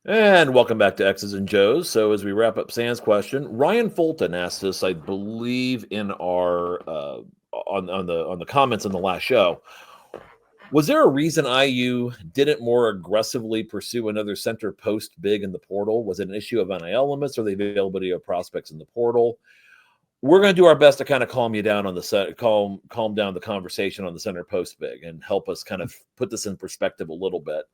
And welcome back to X's and Joe's. So as we wrap up Sam's question, Ryan Fulton asked us, I believe, in our on the comments on the last show, was there a reason IU didn't more aggressively pursue another center post big in the portal? Was it an issue of NIL limits or the availability of prospects in the portal? We're going to do our best to kind of calm you down on the calm down the conversation on the center post big and help us kind of put this in perspective a little bit.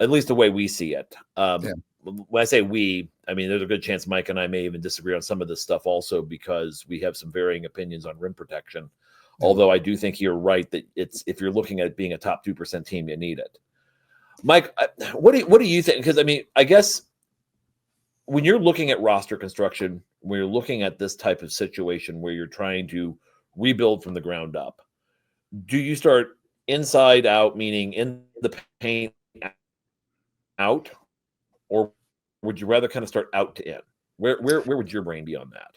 At least the way we see it. When I say we, I mean, there's a good chance Mike and I may even disagree on some of this stuff also because we have some varying opinions on rim protection. Although I do think you're right that if you're looking at it being a top 2% team, you need it. Mike, what do you think? Because, I mean, I guess when you're looking at roster construction, when you're looking at this type of situation where you're trying to rebuild from the ground up, do you start inside out, meaning in the paint, out, or would you rather kind of start out to in? Where would your brain be on that?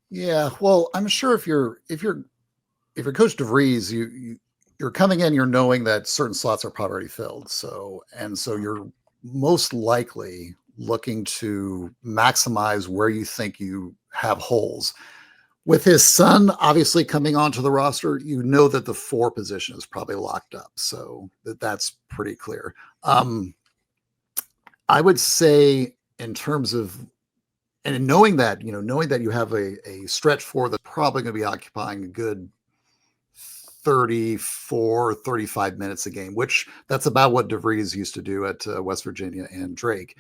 Yeah, well, I'm sure if you're Coach DeVries, you're coming in, you're knowing that certain slots are probably already filled. So you're most likely looking to maximize where you think you have holes. With his son obviously coming onto the roster, you know that the 4 position is probably locked up. So that's pretty clear. I would say in terms of, and knowing that you have a stretch 4 that's probably going to be occupying a good 34, 35 minutes a game, which that's about what DeVries used to do at West Virginia and Drake.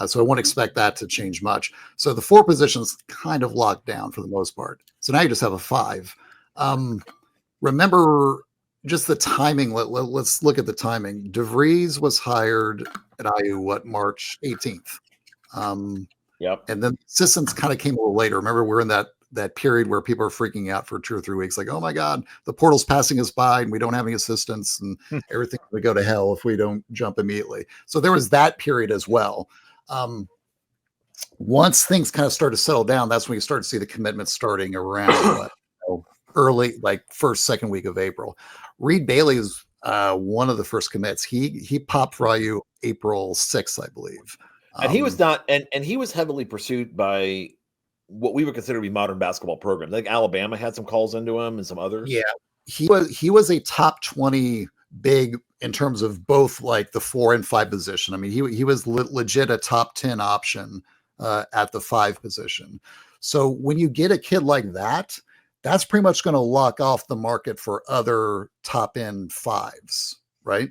So I wouldn't expect that to change much. So the 4 positions kind of locked down for the most part. So now you just have a 5. Remember just the timing. Let's look at the timing. DeVries was hired at IU, March 18th. Yep. And then assistants kind of came a little later. Remember, we're in that period where people are freaking out for 2 or 3 weeks. Like, oh my God, the portal's passing us by and we don't have any assistants and everything would go to hell if we don't jump immediately. So there was that period as well. Once things kind of started to settle down, that's when you start to see the commitments starting around early, like first, second week of April. Reed Bailey is one of the first commits. He popped for IU April 6th, I believe. And he was not, and he was heavily pursued by what we would consider to be modern basketball programs. I think Alabama had some calls into him and some others. Yeah, he was a top 20 big in terms of both like the 4 and 5 position. I mean, he was legit a top 10 option at the 5 position. So when you get a kid like that, that's pretty much going to lock off the market for other top end 5s, right?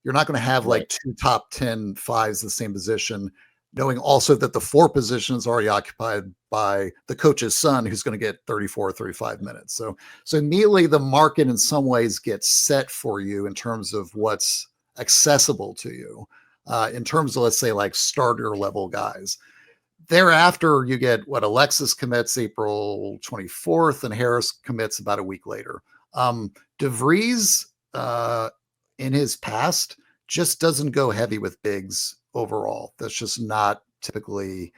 You're not going to have like 2 top 10 5s the same position, knowing also that the 4 position is already occupied by the coach's son, who's going to get 34 or 35 minutes. So immediately the market in some ways gets set for you in terms of what's accessible to you, in terms of, let's say, like starter level guys. Thereafter, you get Alexis commits April 24th and Harris commits about a week later. DeVries, in his past, just doesn't go heavy with bigs overall. That's just not typically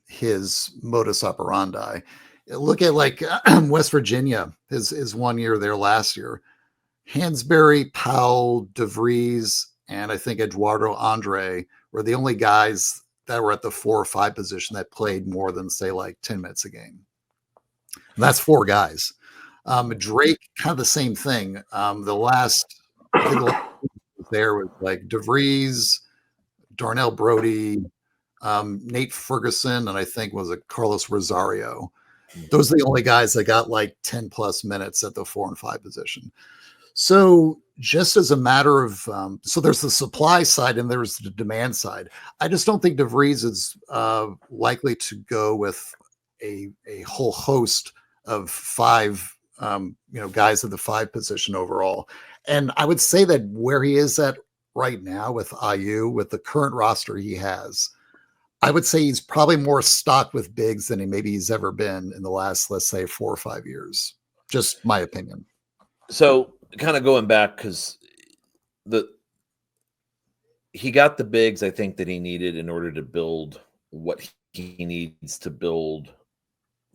his modus operandi. Look at like West Virginia, his 1 year there last year. Hansberry, Powell, DeVries, and I think Eduardo Andre were the only guys that were at the 4 or 5 position that played more than, say, like 10 minutes a game. And that's 4 guys. Drake, kind of the same thing. The last there was like DeVries, Darnell Brody, Nate Ferguson, and I think was it Carlos Rosario. Those are the only guys that got like 10 plus minutes at the 4 and 5 position. So just as a matter of, so there's the supply side and there's the demand side. I just don't think DeVries is likely to go with a whole host of 5, guys at the 5 position overall. And I would say that where he is at right now with IU, with the current roster he has, I would say he's probably more stocked with bigs than he's ever been in the last, let's say, 4 or 5 years. Just my opinion. So kind of going back, because he got the bigs, I think, that he needed in order to build what he needs to build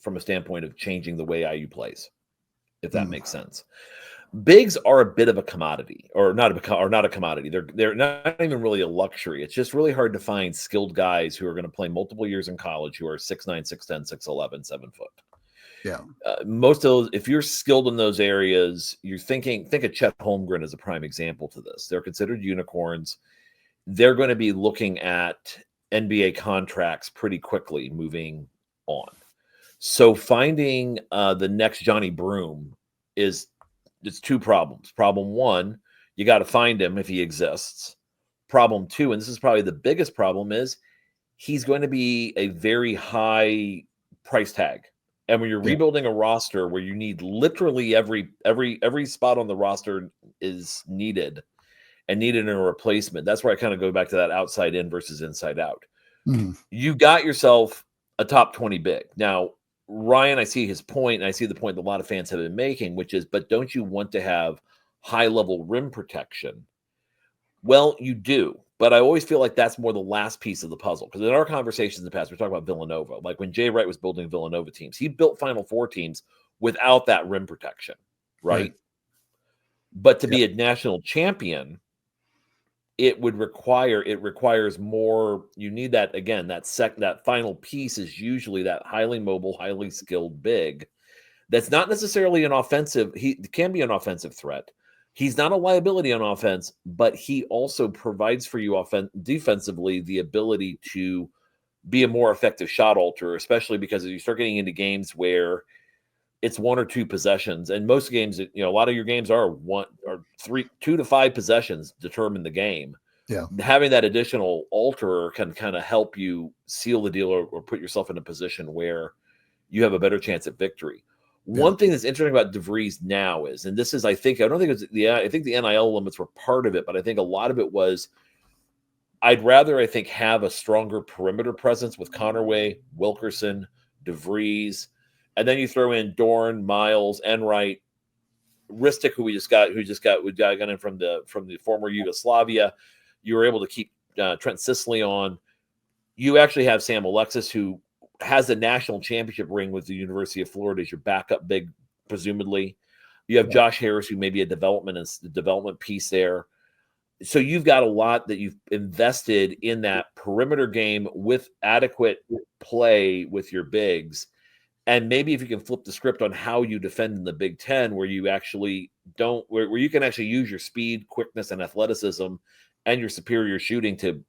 from a standpoint of changing the way IU plays, if that makes sense. Bigs are a bit of a commodity, or not a commodity. They're not even really a luxury. It's just really hard to find skilled guys who are going to play multiple years in college who are 6'9", 6'10", 6'11", 7 foot. Yeah. Most of those, if you're skilled in those areas, think of Chet Holmgren as a prime example to this. They're considered unicorns. They're going to be looking at NBA contracts pretty quickly moving on. So finding the next Johnny Broom it's 2 problems. Problem 1, you got to find him if he exists. Problem 2, and this is probably the biggest problem, is he's going to be a very high price tag. And when you're rebuilding a roster where you need literally every spot on the roster is needed and needed a replacement, that's where I kind of go back to that outside in versus inside out. You got yourself a top 20 big. Now, Ryan, I see his point, and I see the point that a lot of fans have been making, which is, but don't you want to have high-level rim protection? Well, you do, but I always feel like that's more the last piece of the puzzle, because in our conversations in the past, we're talking about Villanova. Like when Jay Wright was building Villanova teams, he built Final Four teams without that rim protection, right? But to be a national champion, it requires more. You need that, again, that final piece is usually that highly mobile, highly skilled big. That's not necessarily an offensive. He can be an offensive threat. He's not a liability on offense, but he also provides for you defensively the ability to be a more effective shot alterer, especially because as you start getting into games where it's 1 or 2 possessions, and most games, a lot of your games are 1 or 3, 2 to 5 possessions determine the game. Yeah, having that additional alterer can kind of help you seal the deal or put yourself in a position where you have a better chance at victory. Yeah. One thing that's interesting about DeVries now is, and this is, I think the NIL limits were part of it, but I think a lot of it was, I'd rather, have a stronger perimeter presence with Connerway, Wilkerson, DeVries. And then you throw in Dorn, Miles, Enright, Ristic, who we got in from the former Yugoslavia. You were able to keep Trent Sisley on. You actually have Sam Alexis, who has a national championship ring with the University of Florida as your backup big, presumably. You have Josh Harris, who may be a development piece there. So you've got a lot that you've invested in that perimeter game with adequate play with your bigs. And maybe if you can flip the script on how you defend in the Big Ten, where you actually where you can actually use your speed, quickness, and athleticism and your superior shooting to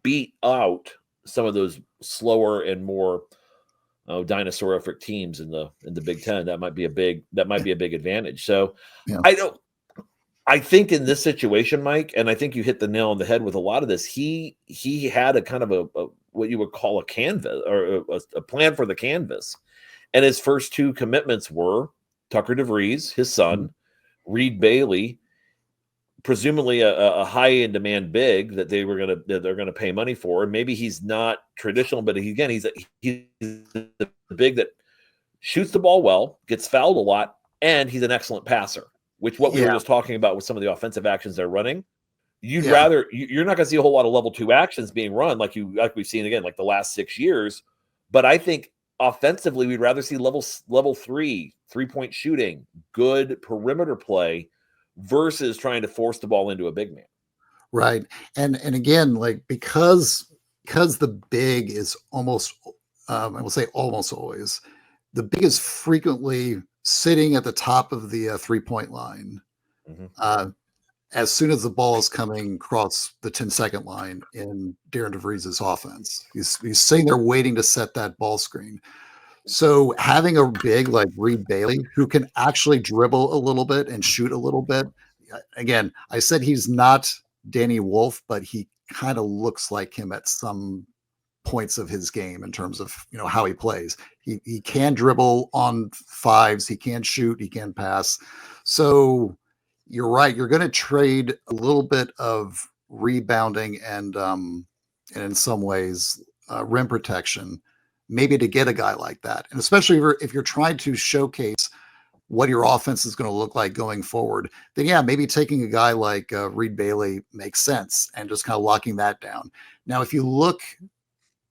beat out some of those slower and more dinosaurific teams in the Big Ten, that might be a big advantage. So I think in this situation, Mike, and I think you hit the nail on the head with a lot of this, he had a kind of a what you would call a canvas or a plan for the canvas. And his first 2 commitments were Tucker DeVries, his son, Reed Bailey, presumably a high in demand big that they're going to pay money for. And maybe he's not traditional, but he's a big that shoots the ball well, gets fouled a lot, and he's an excellent passer, which we were just talking about with some of the offensive actions they're running. You're not going to see a whole lot of level 2 actions being run like we've seen again, like the last 6 years. But I think offensively, we'd rather see level 3 3-point shooting, good perimeter play versus trying to force the ball into a big man. Right. And again, like, because the big is almost, I will say almost always, the big is frequently sitting at the top of the 3-point line. As soon as the ball is coming across the 10-second line in Darren DeVries' offense, he's sitting there waiting to set that ball screen. So having a big like Reed Bailey who can actually dribble a little bit and shoot a little bit. Again, I said he's not Danny Wolf, but he kind of looks like him at some points of his game in terms of how he plays. He can dribble on 5s, he can shoot, he can pass. So you're right. You're going to trade a little bit of rebounding and in some ways rim protection, maybe to get a guy like that. And especially if you're trying to showcase what your offense is going to look like going forward, then yeah, maybe taking a guy like Reed Bailey makes sense and just kind of locking that down. Now, if you look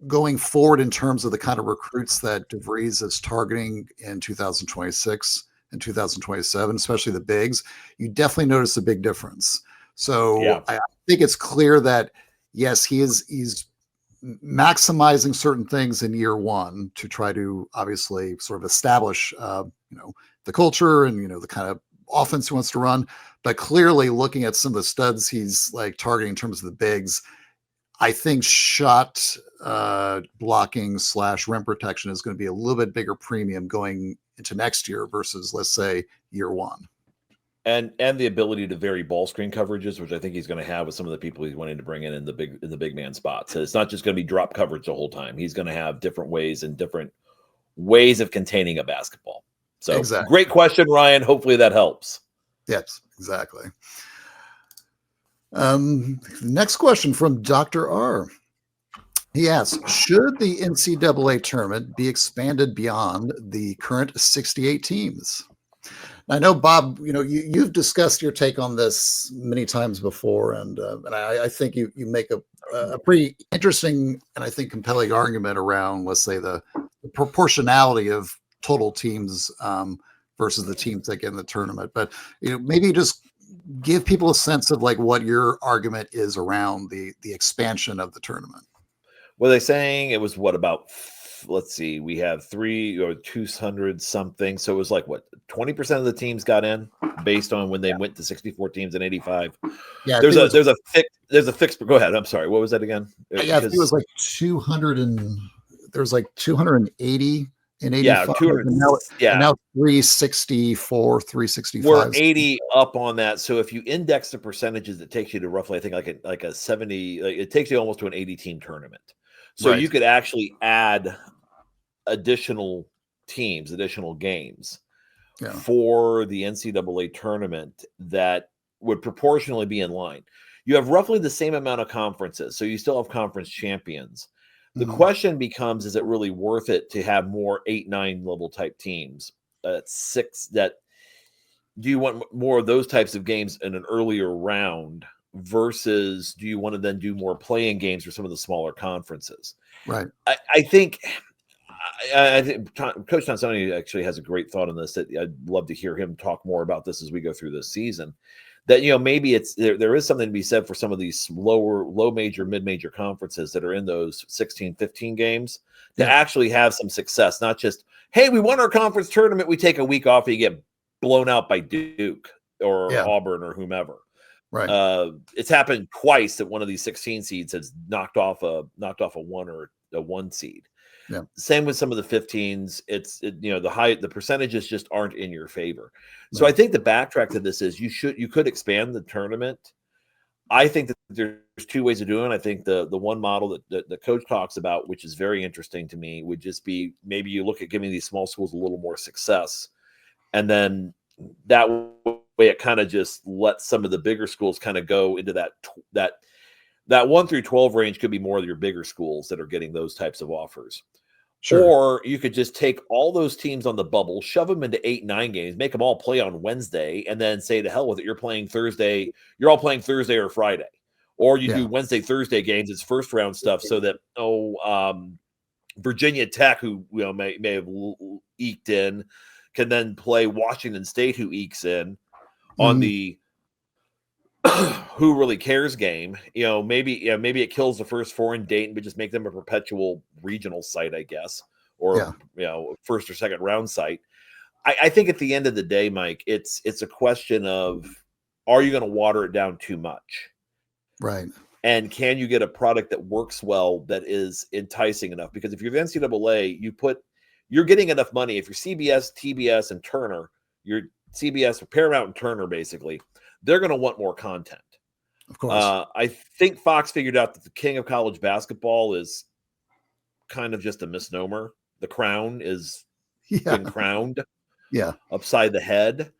going forward in terms of the kind of recruits that DeVries is targeting in 2026 and 2027, especially the bigs, you definitely notice a big difference. So Yeah. I think it's clear that yes, he's maximizing certain things in year one to try to obviously sort of establish, the culture and, the kind of offense he wants to run. But clearly looking at some of the studs he's like targeting in terms of the bigs, I think shot blocking / rim protection is going to be a little bit bigger premium going into next year versus, let's say, year one. And the ability to vary ball screen coverages, which I think he's going to have with some of the people he's wanting to bring in the big man spots. So it's not just going to be drop coverage the whole time. He's going to have different ways of containing a basketball. So exactly. Great question, Ryan. Hopefully that helps. Yes, exactly. Next question from Dr. R. He asks, should the NCAA tournament be expanded beyond the current 68 teams? I know, Bob, you've discussed your take on this many times before, and I think you make a pretty interesting and I think compelling argument around, let's say, the proportionality of total teams versus the teams that get in the tournament. But maybe just give people a sense of like what your argument is around the expansion of the tournament. Were they saying it was about, let's see, we have 200 something. So it was like 20% of the teams got in based on when they went to 64 teams in 85. Yeah. There's a fixed, go ahead. I'm sorry. What was that again? Yeah. It was like 200 and there's like 280 in 85. Yeah. 200. And now 364, 365. We're 80 up on that. So if you index the percentages, it takes you to roughly, I think like a 70, it takes you almost to an 80 team tournament. So you could actually add additional teams, additional games for the NCAA tournament that would proportionally be in line. You have roughly the same amount of conferences, so you still have conference champions. The question becomes, is it really worth it to have more 8-9 level type teams? Do you want more of those types of games in an earlier round versus do you want to then do more play-in games for some of the smaller conferences? Right. I think Coach Tonsoni actually has a great thought on this that I'd love to hear him talk more about this as we go through this season. That, maybe there is something to be said for some of these low major, mid-major conferences that are in those 16, 15 games to actually have some success, not just, hey, we won our conference tournament, we take a week off and you get blown out by Duke or Auburn or whomever. Right. It's happened twice that one of these 16 seeds has knocked off a 1 or a 1 seed. Yeah. Same with some of the 15s. The percentages just aren't in your favor. So I think the backtrack to this is you could expand the tournament. I think that there's two ways of doing it. I think the one model that the coach talks about, which is very interesting to me, would just be maybe you look at giving these small schools a little more success, and then that way it kind of just lets some of the bigger schools kind of go into that 1 through 12 range could be more of your bigger schools that are getting those types of offers. Sure. Or you could just take all those teams on the bubble, shove them into 8-9 games, make them all play on Wednesday, and then say to hell with it. You're playing Thursday. You're all playing Thursday or Friday. Or you do Wednesday, Thursday games. It's first round stuff so that, Virginia Tech, who may have eked in, can then play Washington State, who ekes in on the who really cares game. Maybe it kills the first 4 in Dayton, but just make them a perpetual regional site, I guess, or first or second round site. I think at the end of the day, Mike, it's a question of, are you going to water it down too much? Right. And can you get a product that works well, that is enticing enough? Because if you're the NCAA, you're getting enough money. If you're CBS, TBS, and Turner, you're CBS, Paramount, and Turner, basically, they're going to want more content. Of course. I think Fox figured out that the king of college basketball is kind of just a misnomer. The crown is been crowned upside the head.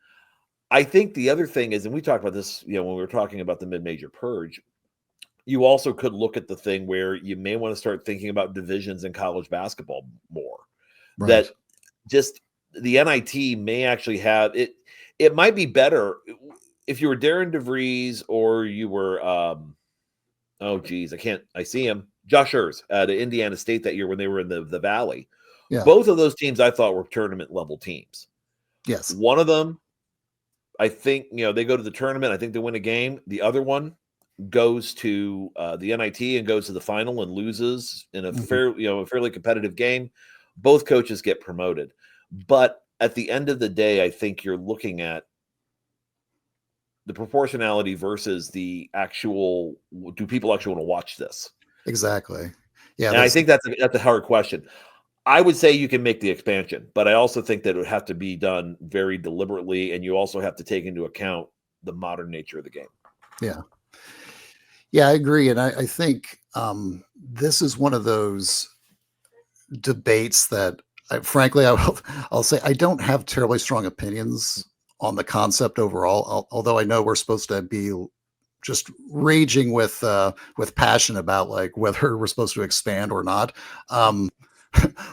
I think the other thing is, and we talked about this, when we were talking about the mid-major purge, you also could look at the thing where you may want to start thinking about divisions in college basketball more. Right. That just the NIT may actually have it. It might be better if you were Darren DeVries or you were, I see him, Josh Ers at Indiana State that year when they were in the Valley. Yeah. Both of those teams I thought were tournament level teams. Yes. One of them, I think, they go to the tournament. I think they win a game. The other one goes to the NIT and goes to the final and loses in a fairly competitive game. Both coaches get promoted. But at the end of the day, I think you're looking at the proportionality versus the actual, do people actually want to watch this? Exactly. Yeah. And I think that's a hard question. I would say you can make the expansion, but I also think that it would have to be done very deliberately, and you also have to take into account the modern nature of the game. Yeah. Yeah, I agree. And I think this is one of those debates that, frankly, I'll say I don't have terribly strong opinions on the concept overall, although I know we're supposed to be just raging with passion about like whether we're supposed to expand or not.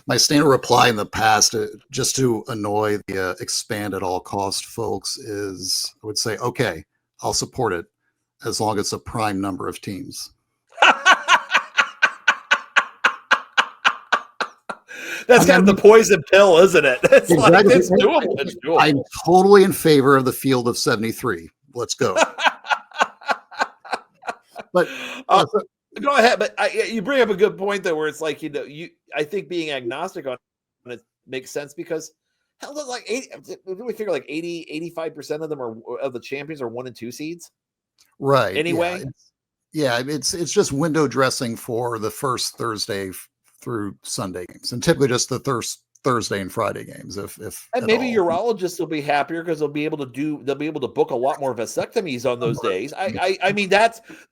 My standard reply in the past, just to annoy the expand at all cost folks, is I would say, okay, I'll support it as long as it's a prime number of teams. That's kind of the poison pill, isn't it? It's exactly. Like, it's doable. It's doable. I'm totally in favor of the field of 73. Let's go. But go ahead. But you bring up a good point though, where it's like, I think being agnostic on it makes sense because hell, like 80, we figure like 85% of them of the champions are 1 and 2 seeds. Right. Anyway. Yeah. It's just window dressing for the first Thursday through Sunday games, and typically just the Thursday and Friday games. If and maybe urologists will be happier because they'll be able to book a lot more vasectomies on those days. I mean,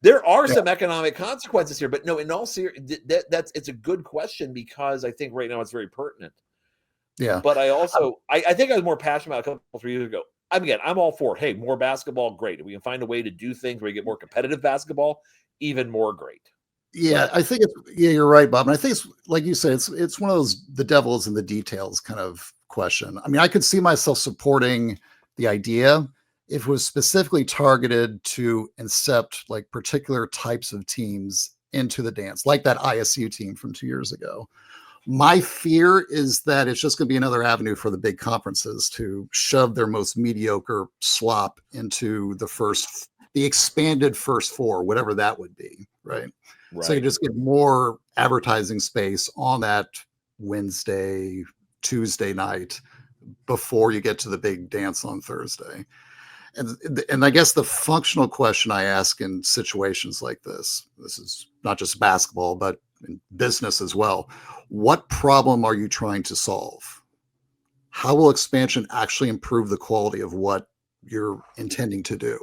there are some economic consequences here, but no, in all seriousness, it's a good question because I think right now it's very pertinent. Yeah. But I also I think I was more passionate about a couple 3 years ago. Again, I'm all for, hey, more basketball, great. If we can find a way to do things where you get more competitive basketball, even more great. Yeah, I think you're right, Bob. And I think it's like you said, it's one of those the devil is in the details kind of question. I mean, I could see myself supporting the idea if it was specifically targeted to incept like particular types of teams into the dance, like that ISU team from 2 years ago. My fear is that it's just going to be another avenue for the big conferences to shove their most mediocre slop into the expanded first four, whatever that would be, right? Right. So you just get more advertising space on that Wednesday, Tuesday night before you get to the big dance on Thursday. And I guess the functional question I ask in situations like this is not just basketball, but in business as well. What problem are you trying to solve? How will expansion actually improve the quality of what you're intending to do?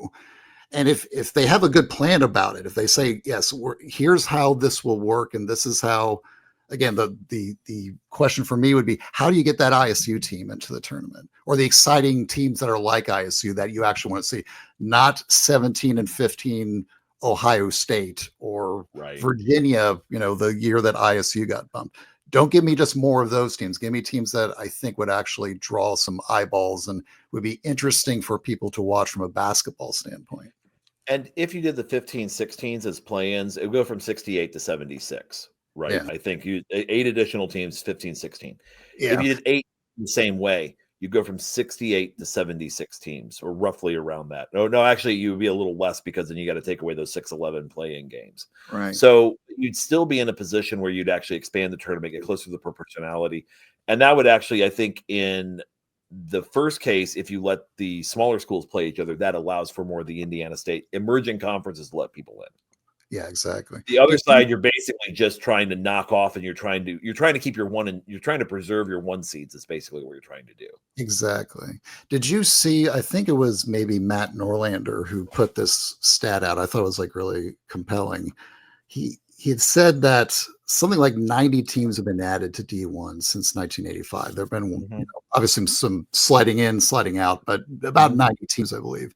And if they have a good plan about it, if they say, yes, here's how this will work, and this is how, again, the question for me would be, how do you get that ISU team into the tournament, or the exciting teams that are like ISU that you actually want to see, not 17 and 15 Ohio State or Virginia, the year that ISU got bumped. Don't give me just more of those teams. Give me teams that I think would actually draw some eyeballs and would be interesting for people to watch from a basketball standpoint. And if you did the 15-16s as play-ins, it would go from 68 to 76, right? Yeah. I think 8 additional teams, 15-16. Yeah. If you did 8 the same way, you go from 68 to 76 teams, or roughly around that. No, actually, you would be a little less because then you got to take away those 6-11 play-in games. Right. So you'd still be in a position where you'd actually expand the tournament, get closer to the proportionality. And that would actually, I think, in the first case, if you let the smaller schools play each other, that allows for more of the Indiana State emerging conferences to let people in. Yeah, exactly. The other side, you're basically just trying to knock off, and you're trying to keep your one, and you're trying to preserve your 1 seeds. Is basically what you're trying to do. Exactly. Did you see? I think it was maybe Matt Norlander who put this stat out. I thought it was like really compelling. He had said that something like 90 teams have been added to D1 since 1985. There have been obviously some sliding in, sliding out, but about 90 teams, I believe.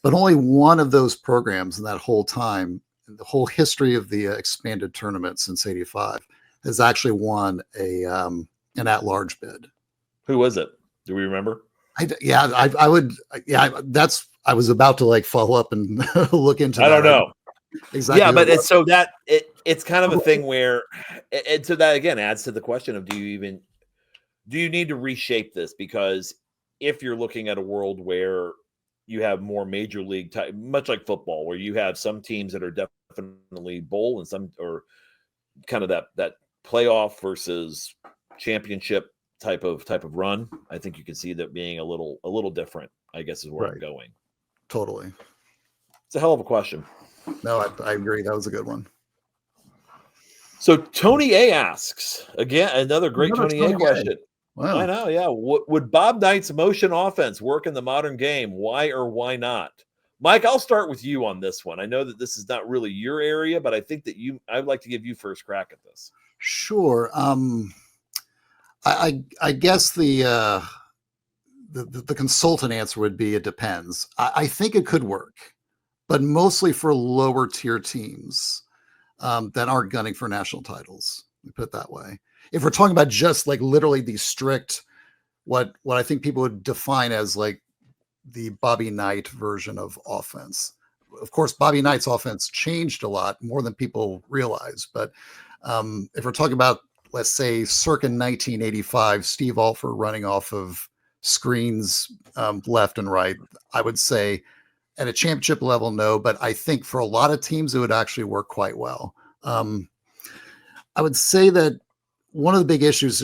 But only one of those programs in that whole time in the whole history of the expanded tournament since '85 has actually won an at-large bid. Who was it? Do we remember? I would. Yeah, I was about to like follow up and look into. I don't know. Exactly. Yeah, but it's kind of a thing where, and so that again adds to the question of do you need to reshape this? Because if you're looking at a world where you have more major league type, much like football, where you have some teams that are definitely bowl and some or kind of that playoff versus championship type of run, I think you can see that being a little different, I guess, is where I'm going. Totally. It's a hell of a question. No, I agree. That was a good one. So Tony A asks, again, another great Tony A question. Wow. I know, yeah. Would Bob Knight's motion offense work in the modern game? Why or why not? Mike, I'll start with you on this one. I know that this is not really your area, but I think that I'd like to give you first crack at this. Sure. I guess the consultant answer would be it depends. I think it could work, but mostly for lower tier teams that aren't gunning for national titles. Let me put it that way. If we're talking about just like literally the strict, what I think people would define as like the Bobby Knight version of offense. Of course, Bobby Knight's offense changed a lot more than people realize. But if we're talking about, let's say, circa 1985, Steve Alford running off of screens left and right, I would say at a championship level, no. But I think for a lot of teams, it would actually work quite well. I would say that one of the big issues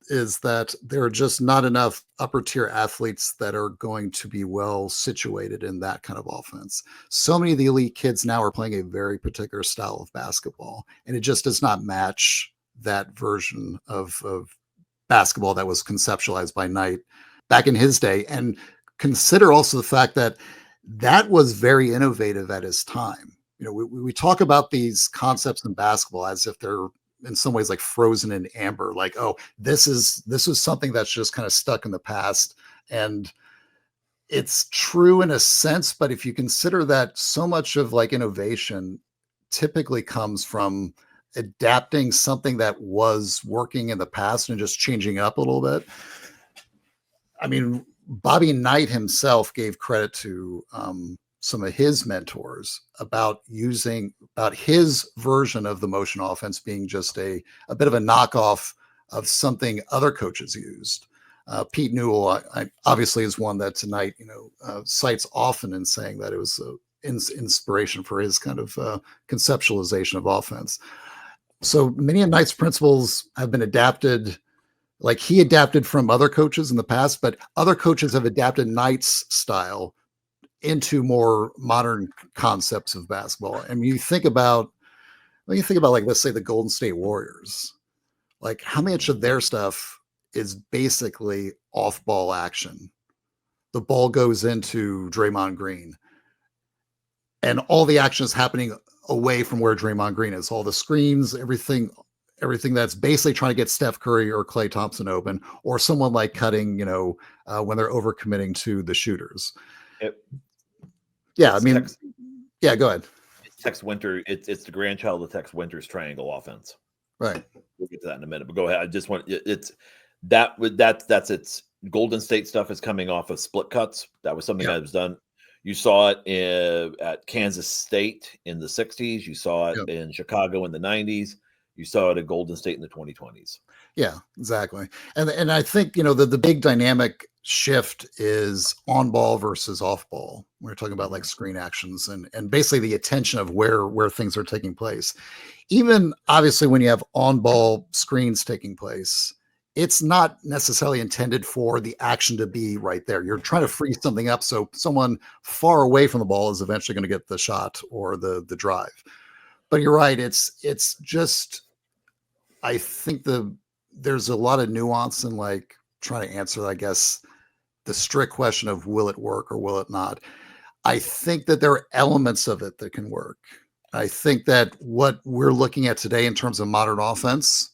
is that there are just not enough upper tier athletes that are going to be well situated in that kind of offense. So many of the elite kids now are playing a very particular style of basketball, and it just does not match that version of basketball that was conceptualized by Knight back in his day. And consider also the fact that was very innovative at his time. You know, we talk about these concepts in basketball as if they're in some ways like frozen in amber, like, oh, this is something that's just kind of stuck in the past. And it's true in a sense, but if you consider that so much of like innovation typically comes from adapting something that was working in the past and just changing up a little bit. I mean, Bobby Knight himself gave credit to some of his mentors about his version of the motion offense being just a bit of a knockoff of something other coaches used. Pete Newell obviously is one that tonight, cites often in saying that it was inspiration for his kind of conceptualization of offense. So many of Knight's principles have been adapted. Like he adapted from other coaches in the past, but other coaches have adapted Knight's style into more modern concepts of basketball. And when you think about like, let's say the Golden State Warriors, like how much of their stuff is basically off ball action. The ball goes into Draymond Green and all the action is happening away from where Draymond Green is. All the screens, everything that's basically trying to get Steph Curry or Klay Thompson open, or someone like cutting, when they're overcommitting to the shooters. Yeah, I mean, go ahead. Tex Winter, it's the grandchild of Tex Winter's triangle offense. Right. We'll get to that in a minute, but go ahead. I just want that's its Golden State stuff is coming off of split cuts. That was something that was done. You saw it at Kansas State in the 60s. You saw it in Chicago in the 90s. You saw it at Golden State in the 2020s. Yeah, exactly. And I think, the big dynamic shift is on ball versus off ball. We're talking about like screen actions and basically the attention of where things are taking place. Even obviously when you have on ball screens taking place, it's not necessarily intended for the action to be right there. You're trying to free something up so someone far away from the ball is eventually going to get the shot or the drive. But you're right. It's just, I think there's a lot of nuance in like trying to answer, I guess, the strict question of will it work or will it not? I think that there are elements of it that can work. I think that what we're looking at today in terms of modern offense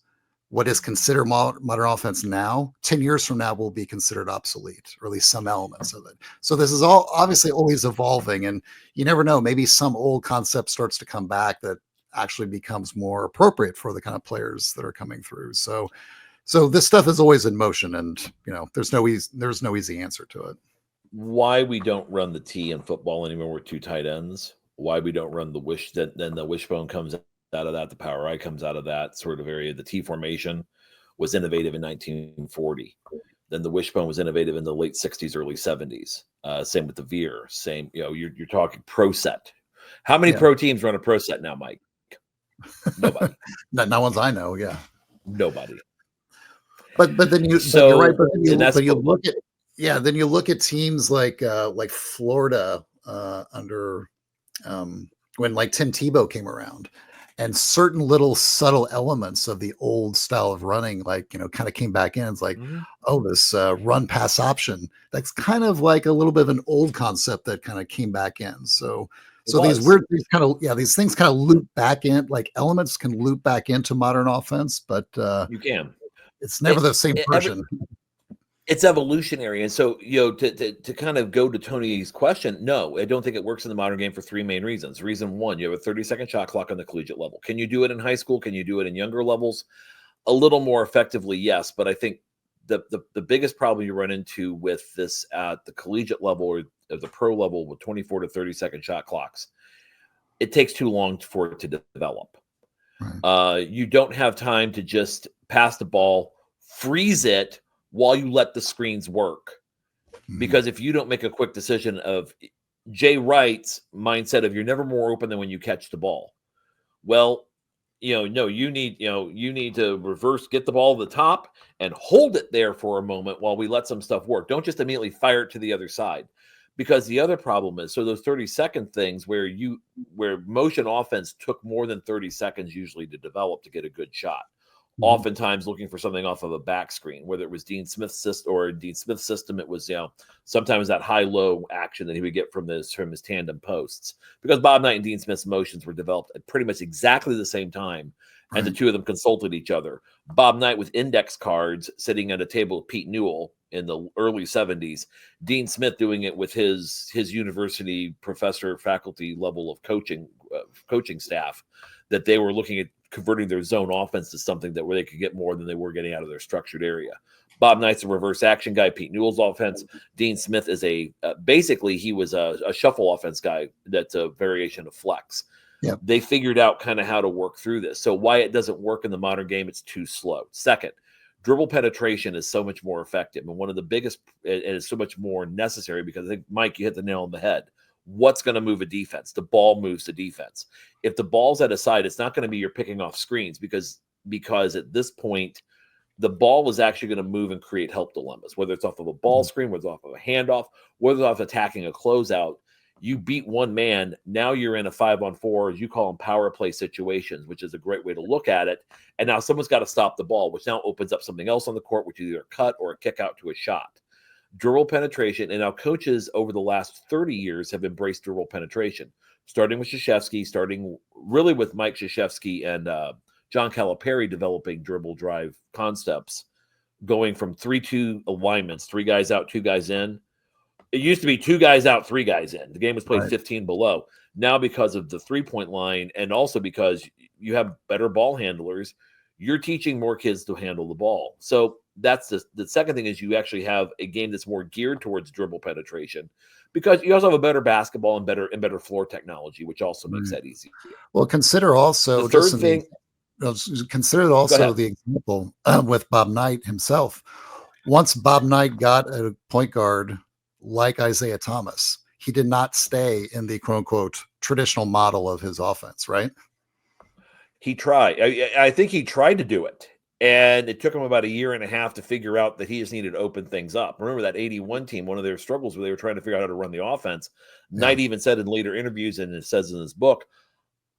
what is considered modern offense now, 10 years from now will be considered obsolete, or at least some elements of it. So this is all obviously always evolving, and you never know, maybe some old concept starts to come back that actually becomes more appropriate for the kind of players that are coming through. So this stuff is always in motion, and there's no easy answer to it. Why we don't run the T in football anymore with 2 tight ends? Why we don't run the wish, then the wishbone comes out of that, the power I comes out of that sort of area. The T formation was innovative in 1940. Then the wishbone was innovative in the late 60s, early 70s. Same with the veer. Same, you're talking pro set. How many pro teams run a pro set now, Mike? Nobody. Not ones I know. Yeah, nobody. But then you're right. But then you look at teams like Florida under when like Tim Tebow came around, and certain little subtle elements of the old style of running, kind of came back in. It's like, this run pass option. That's kind of like a little bit of an old concept that kind of came back in. So these things kind of loop back in, like elements can loop back into modern offense, but you can. It's never the same version. It's evolutionary. And so, to kind of go to Tony's question, no, I don't think it works in the modern game for 3 main reasons. Reason 1, you have a 30-second shot clock on the collegiate level. Can you do it in high school? Can you do it in younger levels? A little more effectively, yes. But I think the biggest problem you run into with this at the collegiate level or the pro level with 24 to 30-second shot clocks, it takes too long for it to develop. Right. You don't have time to just pass the ball, freeze it, while you let the screens work. Because if you don't make a quick decision of Jay Wright's mindset of you're never more open than when you catch the ball. Well, no, you need to reverse, get the ball to the top and hold it there for a moment while we let some stuff work. Don't just immediately fire it to the other side. Because the other problem is, so those 30-second things where motion offense took more than 30 seconds usually to develop to get a good shot. Oftentimes looking for something off of a back screen, whether it was Dean Smith's system, it was, sometimes that high-low action that he would get from his tandem posts. Because Bob Knight and Dean Smith's motions were developed at pretty much exactly the same time, and the two of them consulted each other. Bob Knight with index cards sitting at a table with Pete Newell in the early 70s. Dean Smith doing it with his university professor, faculty level of coaching staff, that they were looking at converting their zone offense to something where they could get more than they were getting out of their structured area. Bob Knight's a reverse action guy. Pete Newell's offense. Dean Smith is basically he was a shuffle offense guy. That's a variation of flex. Yep. They figured out kind of how to work through this. So why it doesn't work in the modern game, it's too slow. Second, dribble penetration is so much more effective. And one of the biggest, and it's so much more necessary because I think, Mike, you hit the nail on the head. What's going to move a defense? The ball moves the defense. If the ball's at a side, it's not going to be you're picking off screens because at this point, the ball is actually going to move and create help dilemmas, whether it's off of a ball screen, whether it's off of a handoff, whether it's off attacking a closeout. You beat one man. Now you're in a 5-on-4, as you call them, power play situations, which is a great way to look at it. And now someone's got to stop the ball, which now opens up something else on the court, which is either a cut or a kick out to a shot. Dribble penetration, and now coaches over the last 30 years have embraced dribble penetration, starting with Krzyzewski, starting really with Mike Krzyzewski and John Calipari developing dribble drive concepts, going from 3-2 alignments, 3 guys out, 2 guys in. It used to be 2 guys out, 3 guys in. The game was played 15 below. Now, because of the 3-point line and also because you have better ball handlers, you're teaching more kids to handle the ball. So that's the second thing is you actually have a game that's more geared towards dribble penetration because you also have a better basketball and better floor technology, which also makes that easy. Well, consider also the third thing. Consider also the example with Bob Knight himself. Once Bob Knight got a point guard like Isaiah Thomas, he did not stay in the quote unquote traditional model of his offense, right? He tried. I think he tried to do it. And it took him about 1.5 years to figure out that he just needed to open things up. Remember that 81 team, one of their struggles where they were trying to figure out how to run the offense. Yeah. Knight even said in later interviews, and it says in his book,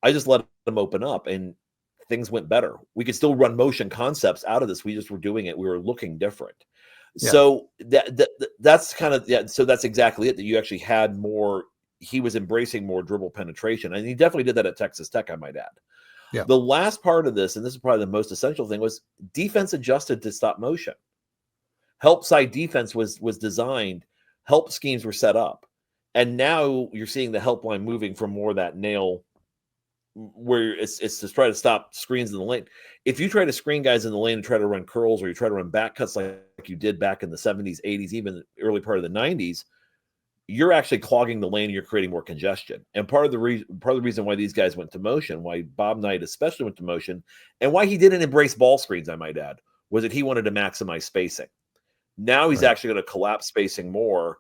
I just let them open up and things went better. We could still run motion concepts out of this. We just were doing it. We were looking different. Yeah. So that's kind of, so that's exactly it, that you actually had more, he was embracing more dribble penetration. And he definitely did that at Texas Tech, I might add. Yeah. The last part of this, and this is probably the most essential thing, was defense adjusted to stop motion. Help side defense was designed. Help schemes were set up. And now you're seeing the help line moving from more that nail where it's to try to stop screens in the lane. If you try to screen guys in the lane and try to run curls, or you try to run back cuts like you did back in the 70s, 80s, even the early part of the 90s, you're actually clogging the lane and you're creating more congestion. And part of the reason why these guys went to motion, why Bob Knight especially went to motion, and why he didn't embrace ball screens, I might add, was that he wanted to maximize spacing. Now he's actually going to collapse spacing more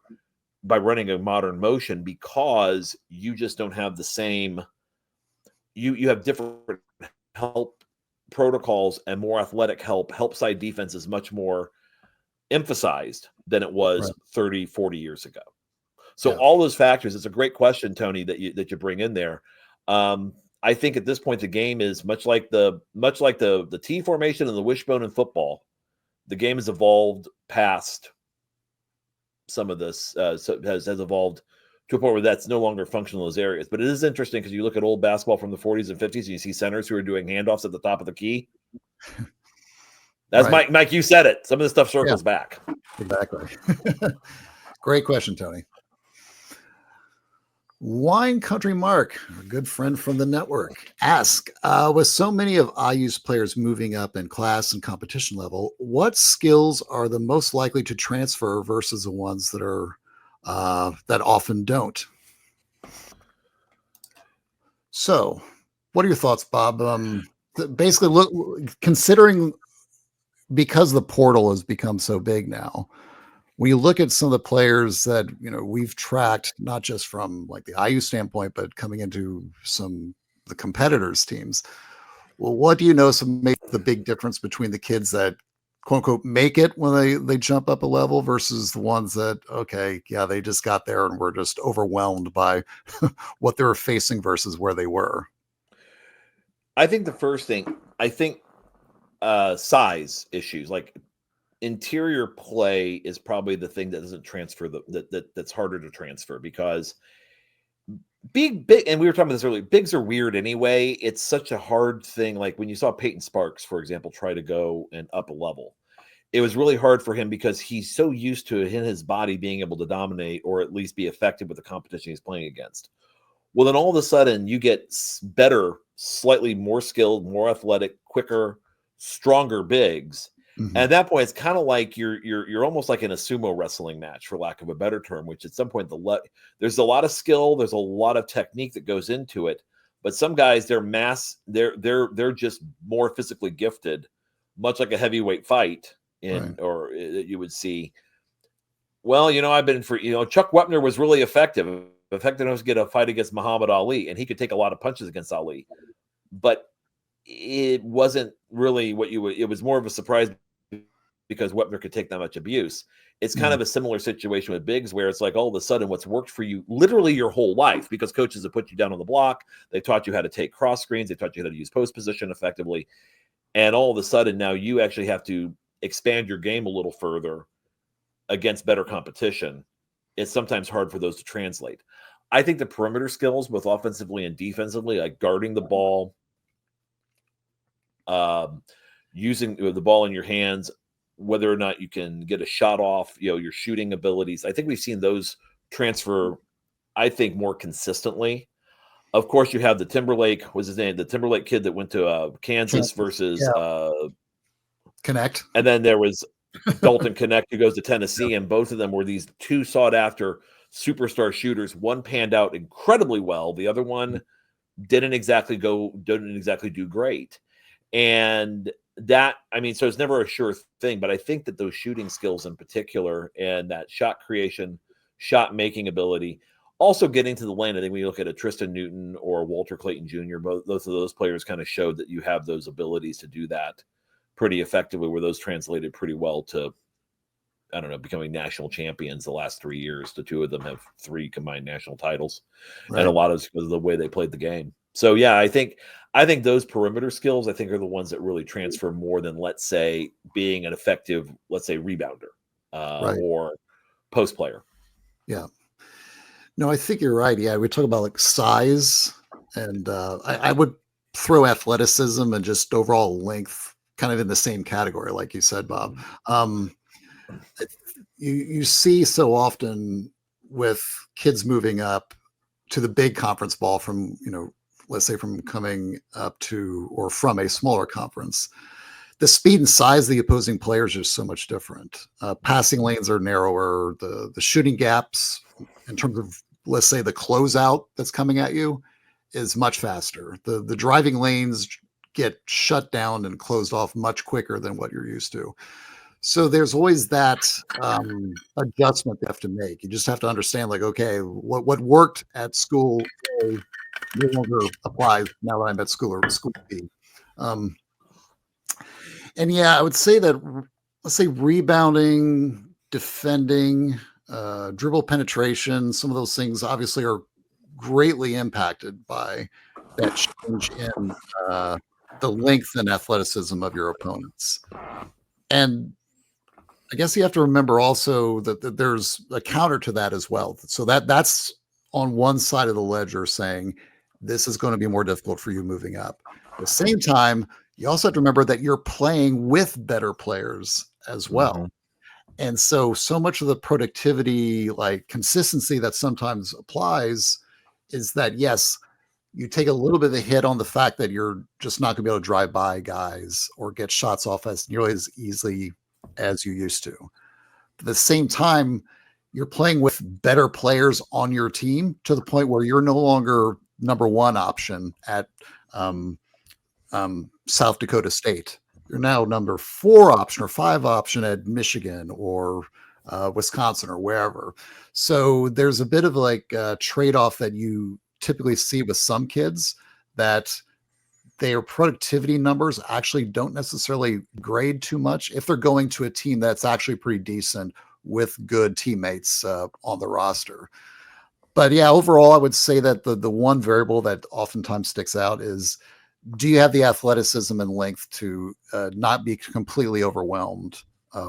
by running a modern motion, because you just don't have the same – you have different help protocols and more athletic help. Help side defense is much more emphasized than it was 30, 40 years ago. So all those factors, it's a great question, Tony, that you bring in there. I think at this point, the game is much like the T formation and the wishbone in football. The game has evolved past some of this, so has evolved to a point where that's no longer functional in those areas. But it is interesting because you look at old basketball from the 40s and 50s, and you see centers who are doing handoffs at the top of the key. That's Mike, you said it. Some of this stuff circles back. Exactly. Great question, Tony. Wine Country Mark, a good friend from the network, asks, with so many of IU's players moving up in class and competition level, what skills are the most likely to transfer versus the ones that are that often don't? So, what are your thoughts, Bob? Basically, look, considering because the portal has become so big now, when you look at some of the players that, we've tracked, not just from like the IU standpoint, but coming into the competitors' teams, well, what do you know make the big difference between the kids that quote unquote make it when they jump up a level versus the ones that, they just got there and were just overwhelmed by what they were facing versus where they were? I think the first thing, size issues, like interior play is probably the thing that doesn't transfer, that's harder to transfer, because big, and we were talking about this earlier, bigs are weird anyway. It's such a hard thing. Like when you saw Peyton Sparks, for example, try to go and up a level, it was really hard for him because he's so used to in his body being able to dominate or at least be effective with the competition he's playing against. Well, then all of a sudden you get better, slightly more skilled, more athletic, quicker, stronger bigs. Mm-hmm. And at that point, it's kind of like you're almost like in a sumo wrestling match, for lack of a better term, which at some point there's a lot of skill, there's a lot of technique that goes into it. But some guys, they're just more physically gifted, much like a heavyweight fight or you would see. Well, I've been Chuck Wepner was really effective enough to get a fight against Muhammad Ali, and he could take a lot of punches against Ali, but it wasn't really it was more of a surprise because Wepner could take that much abuse. It's kind of a similar situation with bigs, where it's like all of a sudden what's worked for you literally your whole life, because coaches have put you down on the block, they taught you how to take cross screens, they taught you how to use post position effectively, and all of a sudden now you actually have to expand your game a little further against better competition. It's sometimes hard for those to translate. I think the perimeter skills, both offensively and defensively, like guarding the ball, using the ball in your hands, whether or not you can get a shot off, your shooting abilities. I think we've seen those transfer, I think, more consistently. Of course, you have the Timberlake, what's his name? The Timberlake kid that went to Kansas versus Connect. And then there was Dalton Connect, who goes to Tennessee, and both of them were these two sought after superstar shooters. One panned out incredibly well. The other one didn't exactly do great. And that, so it's never a sure thing, but I think that those shooting skills in particular and that shot creation, shot making ability, also getting to the lane. I think when you look at a Tristan Newton or Walter Clayton Jr., both of those players kind of showed that you have those abilities to do that pretty effectively, where those translated pretty well to, becoming national champions the last 3 years. The two of them have 3 combined national titles, and a lot of because of the way they played the game. So yeah, I think those perimeter skills, are the ones that really transfer more than, let's say, being an effective, rebounder or post player. Yeah. No, I think you're right. Yeah, we talk about like size, and I would throw athleticism and just overall length kind of in the same category, like you said, Bob. You see so often with kids moving up to the big conference ball from, let's say from coming up to or from a smaller conference, the speed and size of the opposing players are so much different. Passing lanes are narrower. The shooting gaps in terms of, let's say, the closeout that's coming at you is much faster. The driving lanes get shut down and closed off much quicker than what you're used to. So there's always that adjustment you have to make. You just have to understand, like, okay, what worked at school A no longer applies now that I'm at school B. And yeah, I would say that, let's say, rebounding, defending, dribble penetration, some of those things obviously are greatly impacted by that change in the length and athleticism of your opponents. And I guess you have to remember also that there's a counter to that as well. So that's on one side of the ledger saying this is going to be more difficult for you moving up. At the same time, you also have to remember that you're playing with better players as well. Mm-hmm. And so much of the productivity, like consistency that sometimes applies is that, yes, you take a little bit of a hit on the fact that you're just not going to be able to drive by guys or get shots off as nearly as easily as you used to. But at the same time, you're playing with better players on your team to the point where you're no longer number one option at South Dakota State. You're now number 4 option or 5 option at Michigan or Wisconsin or wherever. So there's a bit of like a trade-off that you typically see with some kids, that their productivity numbers actually don't necessarily grade too much if they're going to a team that's actually pretty decent with good teammates on the roster. But yeah, overall, I would say that the one variable that oftentimes sticks out is, do you have the athleticism and length to not be completely overwhelmed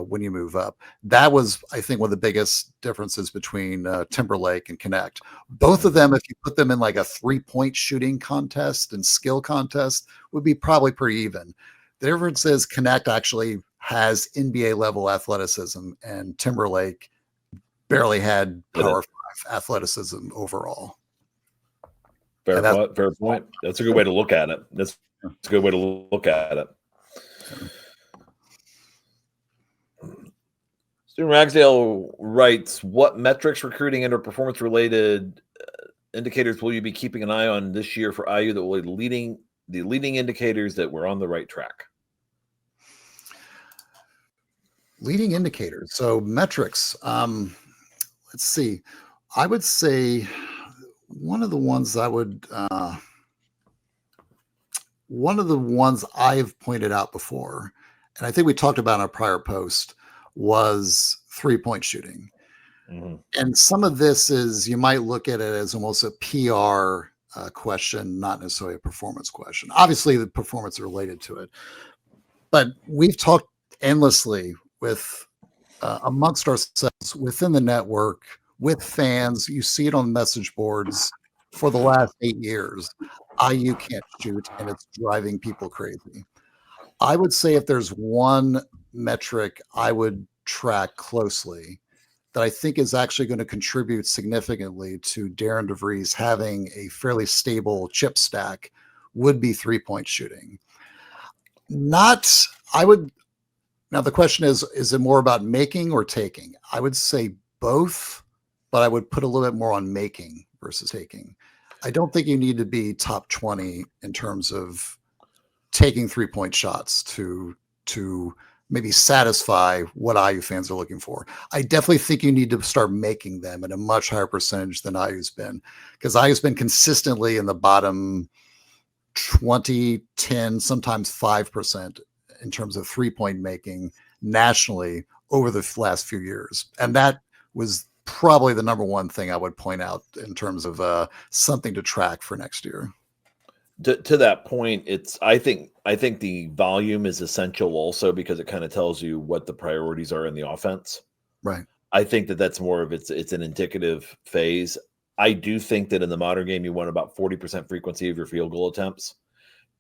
when you move up? That was, I think, one of the biggest differences between Timberlake and Connect. Both of them, if you put them in like a 3-point shooting contest and skill contest, would be probably pretty even. The difference is Connect actually has NBA level athleticism, and Timberlake barely had Power 5 athleticism overall. Fair point. That's a good way to look at it. That's a good way to look at it. Student Ragsdale writes, what metrics, recruiting, and or performance-related indicators will you be keeping an eye on this year for IU that will be the leading indicators that we're on the right track? Leading indicators. So metrics. Let's see. I would say one of the ones I've pointed out before, and I think we talked about in a prior post, was 3-point shooting. Mm-hmm. And some of this is, you might look at it as almost a PR question, not necessarily a performance question. Obviously, the performance is related to it. But we've talked endlessly with amongst ourselves, within the network, with fans. You see it on message boards for the last 8 years. IU can't shoot, and it's driving people crazy. I would say if there's one metric I would track closely that I think is actually going to contribute significantly to Darren DeVries having a fairly stable chip stack, would be 3-point shooting. Now the question is it more about making or taking? I would say both, but I would put a little bit more on making versus taking. I don't think you need to be top 20 in terms of taking 3-point shots to maybe satisfy what IU fans are looking for. I definitely think you need to start making them at a much higher percentage than IU's been, because IU's been consistently in the bottom 20, 10, sometimes 5% in terms of 3-point making nationally over the last few years. And that was probably the number one thing I would point out in terms of something to track for next year. To that point, I think the volume is essential also, because it kind of tells you what the priorities are in the offense. Right. I think that's more of it's an indicative phase. I do think that in the modern game, you want about 40% frequency of your field goal attempts.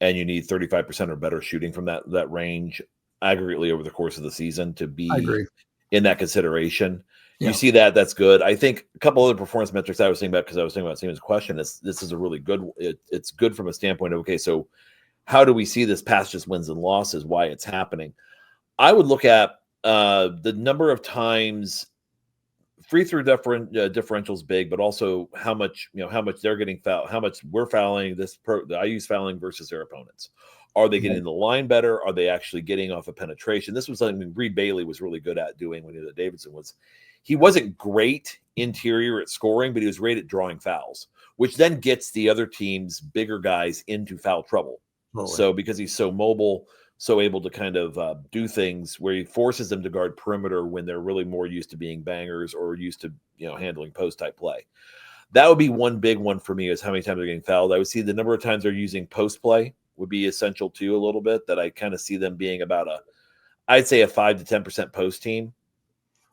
and you need 35% or better shooting from that range aggregately over the course of the season to be in that consideration. Yeah. You see that's good. I think a couple other performance metrics I was thinking about, because I was thinking about Steven's question, this is a really good, it's good from a standpoint of, okay, so how do we see this past just wins and losses, why it's happening? I would look at the number of times free throw differential's big, but also how much they're getting fouled, how much we're fouling, the IU's fouling versus their opponents. Are they getting the line better? Are they actually getting off a penetration? This was something Reed Bailey was really good at doing when he was at Davidson. He wasn't great interior at scoring, but he was great at drawing fouls, which then gets the other team's bigger guys into foul trouble. So because he's so mobile, so able to kind of do things where he forces them to guard perimeter when they're really more used to being bangers or used to handling post type play. That would be one big one for me, is how many times they're getting fouled. I would see the number of times they're using post play would be essential too, a little bit, that I kind of see them being about I'd say a 5 to 10% post team.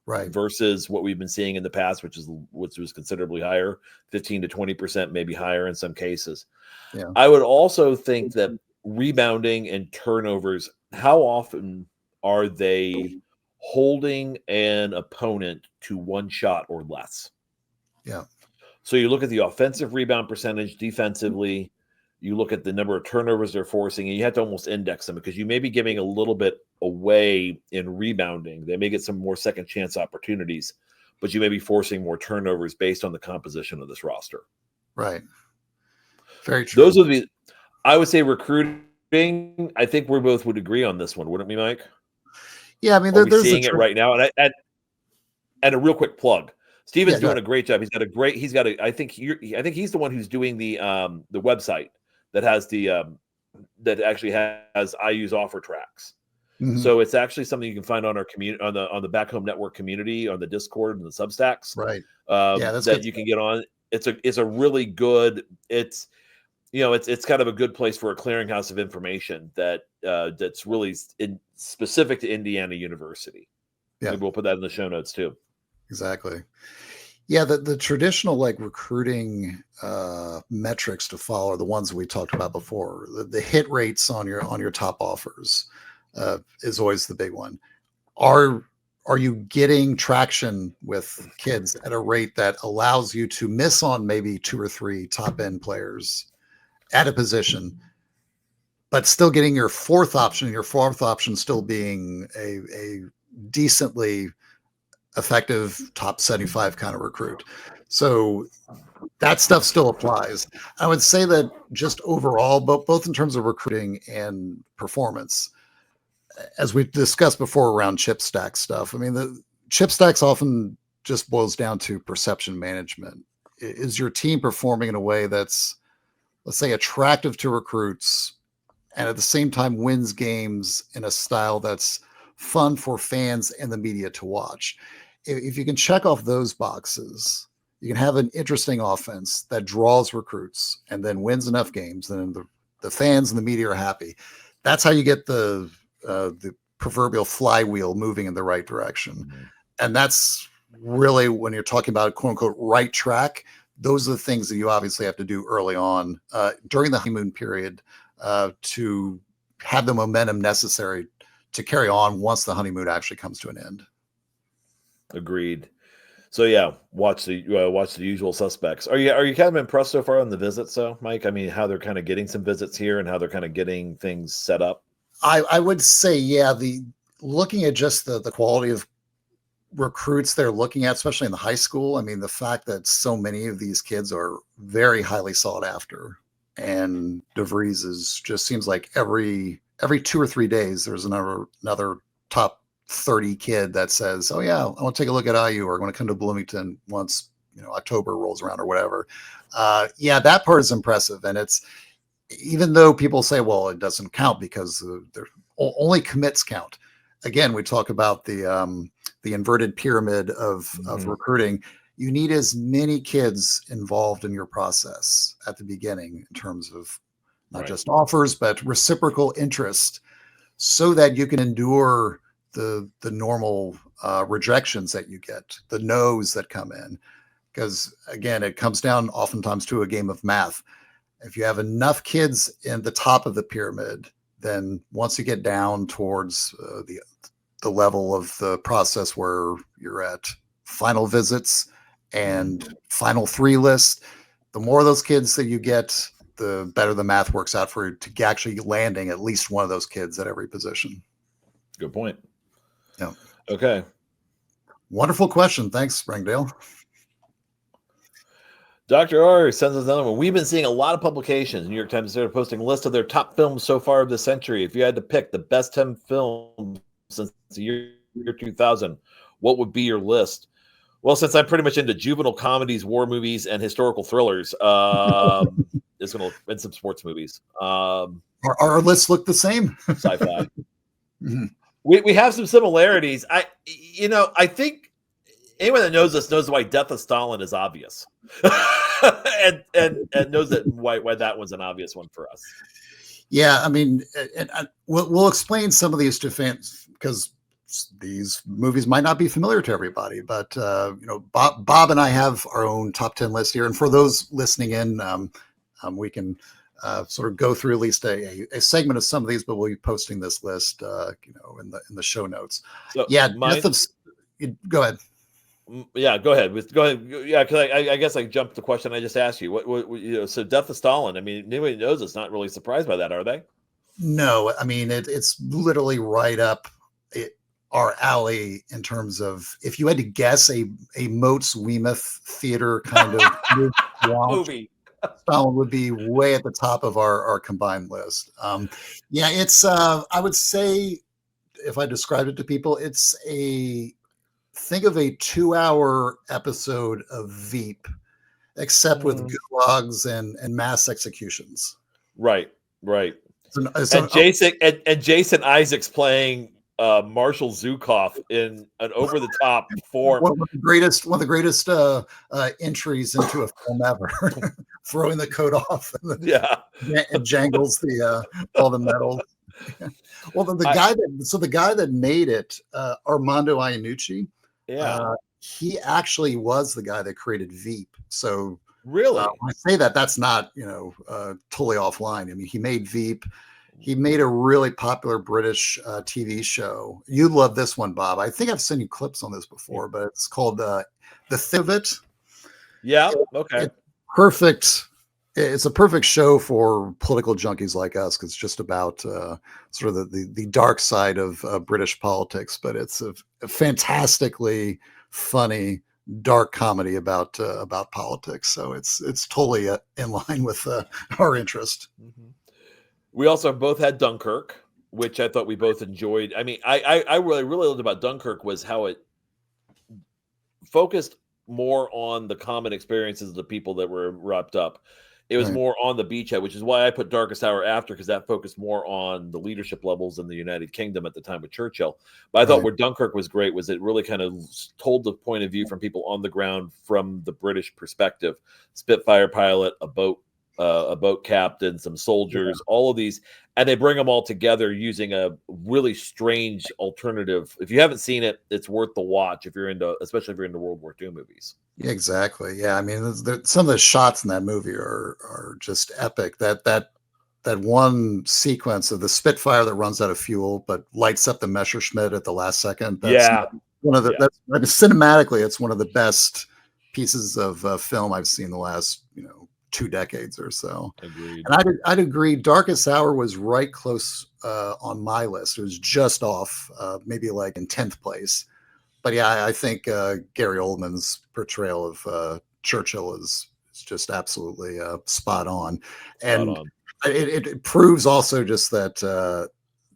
Right. Versus what we've been seeing in the past, which was considerably higher, 15 to 20%, maybe higher in some cases. Yeah. I would also think that rebounding and turnovers, how often are they holding an opponent to one shot or less? Yeah. So you look at the offensive rebound percentage, defensively, you look at the number of turnovers they're forcing, and you have to almost index them, because you may be giving a little bit away in rebounding. They may get some more second chance opportunities, but you may be forcing more turnovers based on the composition of this roster. Right. Very true. Those would be, I would say, recruiting. I think we both would agree on this one, wouldn't we, Mike? Yeah, I mean, there's seeing it right now. And a real quick plug. Steven's doing a great job. I think he's the one who's doing the website that has that actually has IU's offer tracks. Mm-hmm. So it's actually something you can find on our community, on the Back Home Network community, on the Discord and the Substacks. Right. That's that good. You can get on. It's a really good. It's kind of a good place for a clearinghouse of information that's really specific to Indiana University. Yeah. Maybe we'll put that in the show notes too. Exactly. Yeah, the traditional recruiting metrics to follow are the ones that we talked about before. The hit rates on your top offers is always the big one. Are you getting traction with kids at a rate that allows you to miss on maybe 2 or 3 top end players at a position, but still getting your fourth option still being a decently effective top 75 kind of recruit. So that stuff still applies. I would say that just overall, both in terms of recruiting and performance, as we discussed before around chip stack stuff, I mean, the chip stacks often just boils down to perception management. Is your team performing in a way that's, let's say, attractive to recruits, and at the same time wins games in a style that's fun for fans and the media to watch? If you can check off those boxes, you can have an interesting offense that draws recruits and then wins enough games, and then the fans and the media are happy. That's how you get the proverbial flywheel moving in the right direction. Mm-hmm. And that's really, when you're talking about quote unquote right track, those are the things that you obviously have to do early on during the honeymoon period to have the momentum necessary to carry on once the honeymoon actually comes to an end. Agreed. So yeah, watch the usual suspects. Are you kind of impressed so far on the visits, though, Mike? I mean, how they're kind of getting some visits here and how they're kind of getting things set up. I would say, yeah, looking at just the quality of recruits they're looking at, especially in the high school. I mean, the fact that so many of these kids are very highly sought after, and DeVries just seems like every 2 or 3 days there's another top 30 kid that says, oh yeah, I want to take a look at IU, or I want to come to Bloomington once October rolls around or whatever. Yeah, that part is impressive. And it's, even though people say, well, it doesn't count because only commits count. Again, we talk about the inverted pyramid of recruiting. You need as many kids involved in your process at the beginning in terms of not just offers, but reciprocal interest, so that you can endure the normal rejections that you get, the no's that come in. Because again, it comes down oftentimes to a game of math. If you have enough kids in the top of the pyramid, then once you get down towards the level of the process where you're at final visits and final 3 list, the more of those kids that you get, the better the math works out for you to actually landing at least one of those kids at every position. Good point. Yeah. Okay. Wonderful question. Thanks, Springdale. Dr. R sends us another one. We've been seeing a lot of publications. New York Times are posting a list of their top films so far of the century. If you had to pick the best 10 films since the year 2000, what would be your list? Well, since I'm pretty much into juvenile comedies, war movies, and historical thrillers, it's going to and some sports movies. Our lists look the same. Sci-fi. We have some similarities. I think anyone that knows us knows why Death of Stalin is obvious, and knows that why that one's an obvious one for us. Yeah, I mean, we'll explain some of these to fans because these movies might not be familiar to everybody. But Bob and I have our own top 10 list here, and for those listening in, we can sort of go through at least a segment of some of these, but we'll be posting this list, in the show notes. So yeah, go ahead. Yeah, go ahead. Go ahead. Yeah, because I guess I jumped the question I just asked you. What so Death of Stalin. I mean, anybody knows it's not really surprised by that, are they? No, I mean it's literally right up our alley in terms of if you had to guess a Moats Weemoth theater kind of movie. Stalin would be way at the top of our combined list. It's I would say if I described it to people, it's think of a 2-hour episode of Veep, except with gulags and mass executions. Right. And Jason Isaacs playing Marshall Zukov in an over-the-top form. One of the greatest entries into a film ever. Throwing the coat off. And jangles all the medals. Well, the guy that made it, Armando Iannucci. Yeah, he actually was the guy that created Veep. So really, when I say that, that's not totally offline. I mean, he made Veep. He made a really popular British TV show. You love this one, Bob. I think I've sent you clips on this before, but it's called The Thick of It. Yeah. Okay. Perfect. It's a perfect show for political junkies like us because it's just about sort of the dark side of British politics, but it's a fantastically funny dark comedy about politics. So it's totally in line with our interest. Mm-hmm. We also both had Dunkirk, which I thought we both enjoyed. I mean, I really loved about Dunkirk was how it focused more on the common experiences of the people that were wrapped up. It was more on the beachhead, which is why I put Darkest Hour after, because that focused more on the leadership levels in the United Kingdom at the time with Churchill. But I thought where Dunkirk was great was it really kind of told the point of view from people on the ground from the British perspective. Spitfire pilot, a boat captain, some soldiers, all of these, and they bring them all together using a really strange alternative. If you haven't seen it, it's worth the watch especially if you're into World War II movies. Yeah, exactly. Yeah, I mean, some of the shots in that movie are just epic. That one sequence of the Spitfire that runs out of fuel but lights up the Messerschmitt at the last second. Cinematically, it's one of the best pieces of film I've seen the last 2 decades or so. Agreed. And I'd agree. Darkest Hour was right close on my list. It was just off, maybe like in 10th place. But yeah, I think Gary Oldman's portrayal of Churchill is just absolutely spot on. It proves also just that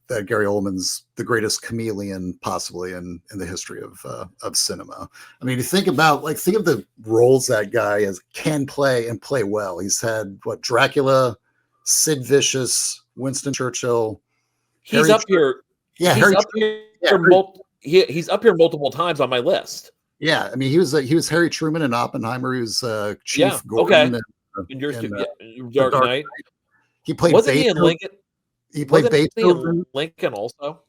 that Gary Oldman's the greatest chameleon possibly in the history of cinema. I mean, you think of the roles that guy can play and play well. He's had Dracula, Sid Vicious, Winston Churchill. He's up here. Yeah, he's up here multiple times on my list. Yeah, I mean, he was Harry Truman in Oppenheimer. He was Chief Gordon in Dark Knight. He played Wasn't he in Lincoln? He played Beethoven. Lincoln also?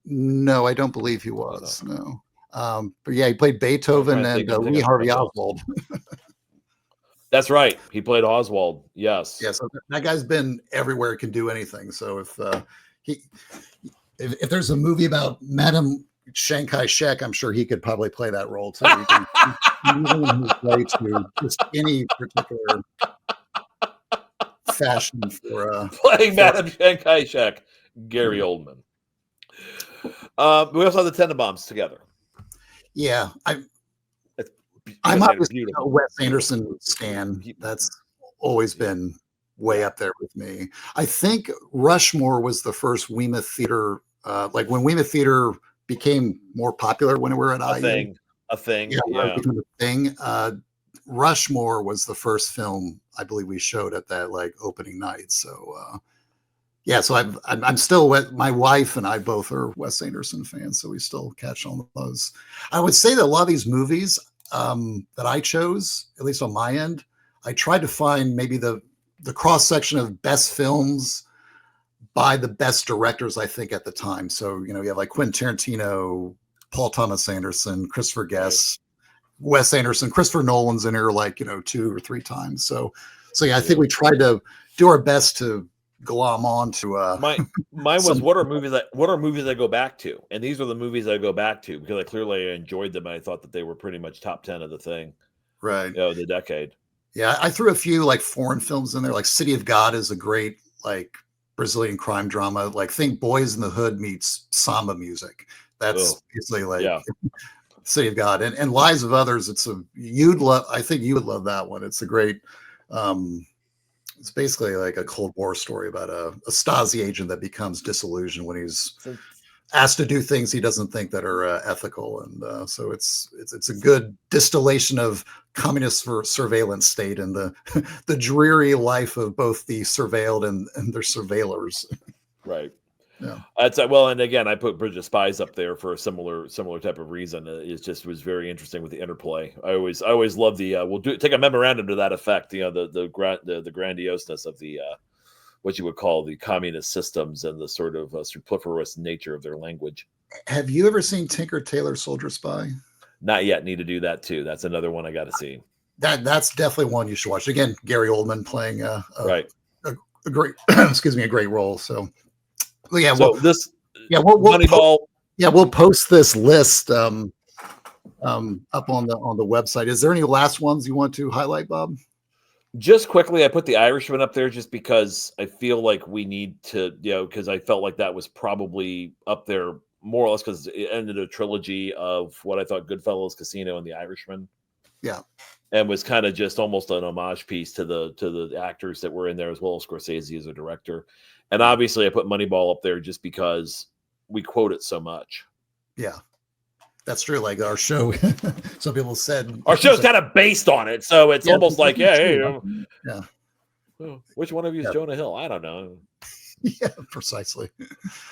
No, I don't believe he was. No. But yeah, he played Beethoven and Lee Harvey Oswald. That's right. He played Oswald. Yes. Yeah, so that guy's been everywhere, can do anything. So if there's a movie about Madame Chiang Kai-shek, I'm sure he could probably play that role too. He can his way to just any particular fashion for playing Madame Chiang Kai-shek, Gary Oldman. We also have the Tenenbaums together. Yeah, I'm Wes obviously beautiful. a Wes Anderson stan. That's always been way up there with me. I think Rushmore was the first Weymouth Theater, like when Weymouth Theater became more popular when we were at IU. A thing. Yeah. Became a thing. Rushmore was the first film I believe we showed at that like opening night. So yeah, so I'm still my wife and I both are Wes Anderson fans, so we still catch on those. I would say that a lot of these movies that I chose, at least on my end, I tried to find maybe the cross section of best films by the best directors, I think, at the time. So, you have like Quentin Tarantino, Paul Thomas Anderson, Christopher Guest, Wes Anderson, Christopher Nolan's in here like, 2 or 3 times. So yeah, I think we tried to do our best to glom on to mine was what are movies I go back to, and these are the movies I go back to because I clearly enjoyed them and I thought that they were pretty much top 10 of the thing, right? The decade. Yeah, I threw a few like foreign films in there, like City of God is a great like Brazilian crime drama. Like think Boys in the Hood meets samba music. That's basically like City of God and Lives of Others. I think you would love that one. It's a great. It's basically like a Cold War story about a Stasi agent that becomes disillusioned when he's asked to do things he doesn't think that are ethical, and so it's a good distillation of communist surveillance state and the dreary life of both the surveilled and their surveillors. Right. Yeah. And again, I put Bridge of Spies up there for a similar type of reason. It just was very interesting with the interplay. I always love the we'll take a memorandum to that effect. The grandioseness of the what you would call the communist systems and the sort of superfluous nature of their language. Have you ever seen Tinker Tailor Soldier Spy? Not yet. Need to do that too. That's another one I got to see. That's definitely one you should watch. Again, Gary Oldman playing a great a great role. So. Yeah, we'll Moneyball. We'll post this list up on the website. Is there any last ones you want to highlight, Bob? Just quickly, I put The Irishman up there just because I feel like we need to, because I felt like that was probably up there more or less because it ended a trilogy of what I thought Goodfellas, Casino, and The Irishman. Yeah, and was kind of just almost an homage piece to the actors that were in there as well as Scorsese as a director. And obviously, I put Moneyball up there just because we quote it so much. Yeah, that's true. Like our show, some people said our show's kind of based on it, so it's almost like, yeah. Which one of you is Jonah Hill? I don't know. Yeah, precisely.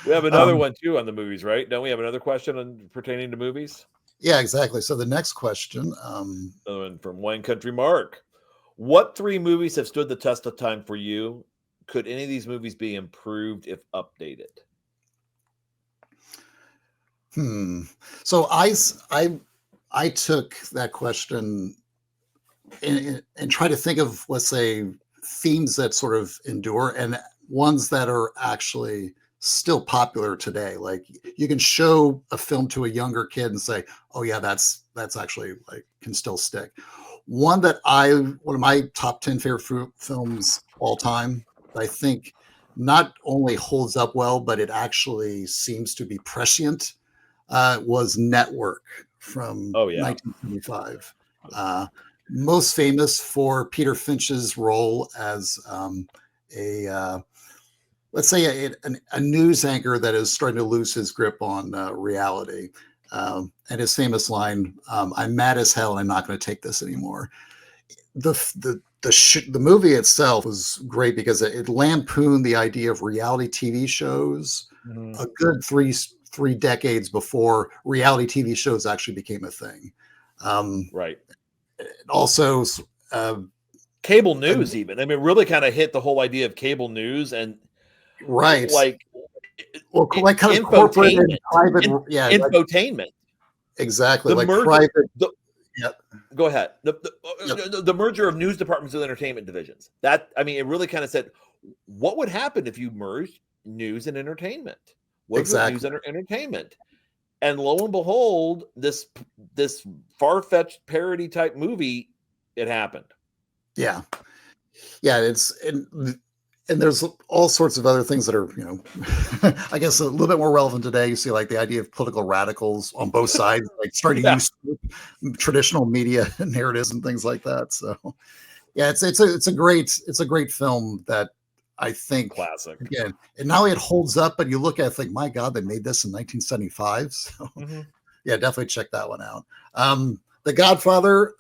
We have another one too on the movies, right? Don't we have another question pertaining to movies? Yeah, exactly. So the next question, another one from Wine Country Mark. What 3 movies have stood the test of time for you? Could any of these movies be improved if updated? So I took that question and try to think of, let's say, themes that sort of endure and ones that are actually still popular today. Like you can show a film to a younger kid and say, "Oh yeah, that's actually like can still stick." One of my top 10 favorite films all time. I think not only holds up well, but it actually seems to be prescient, was Network from 1975. Most famous for Peter Finch's role as let's say a news anchor that is starting to lose his grip on reality. And his famous line, "I'm mad as hell and I'm not going to take this anymore." The movie itself was great because it lampooned the idea of reality TV shows a good three decades before reality TV shows actually became a thing. Right. Also, cable news, even. I mean, really kind of hit the whole idea of cable news and right, like kind of corporate and private, infotainment. Exactly, the like merger, private. Yep. Go ahead. Yep. The merger of news departments with entertainment divisions. That, I mean, it really kind of said, what would happen if you merged news and entertainment? What if it was news and entertainment? And lo and behold, this far-fetched parody type movie, it happened. Yeah. And there's all sorts of other things that are, I guess a little bit more relevant today. You see, like the idea of political radicals on both sides, like starting to use traditional media narratives and things like that. So, yeah, it's a great film that I think classic. Again, and now it holds up. But you look at it, think, my God, they made this in 1975. So, yeah, definitely check that one out. The Godfather.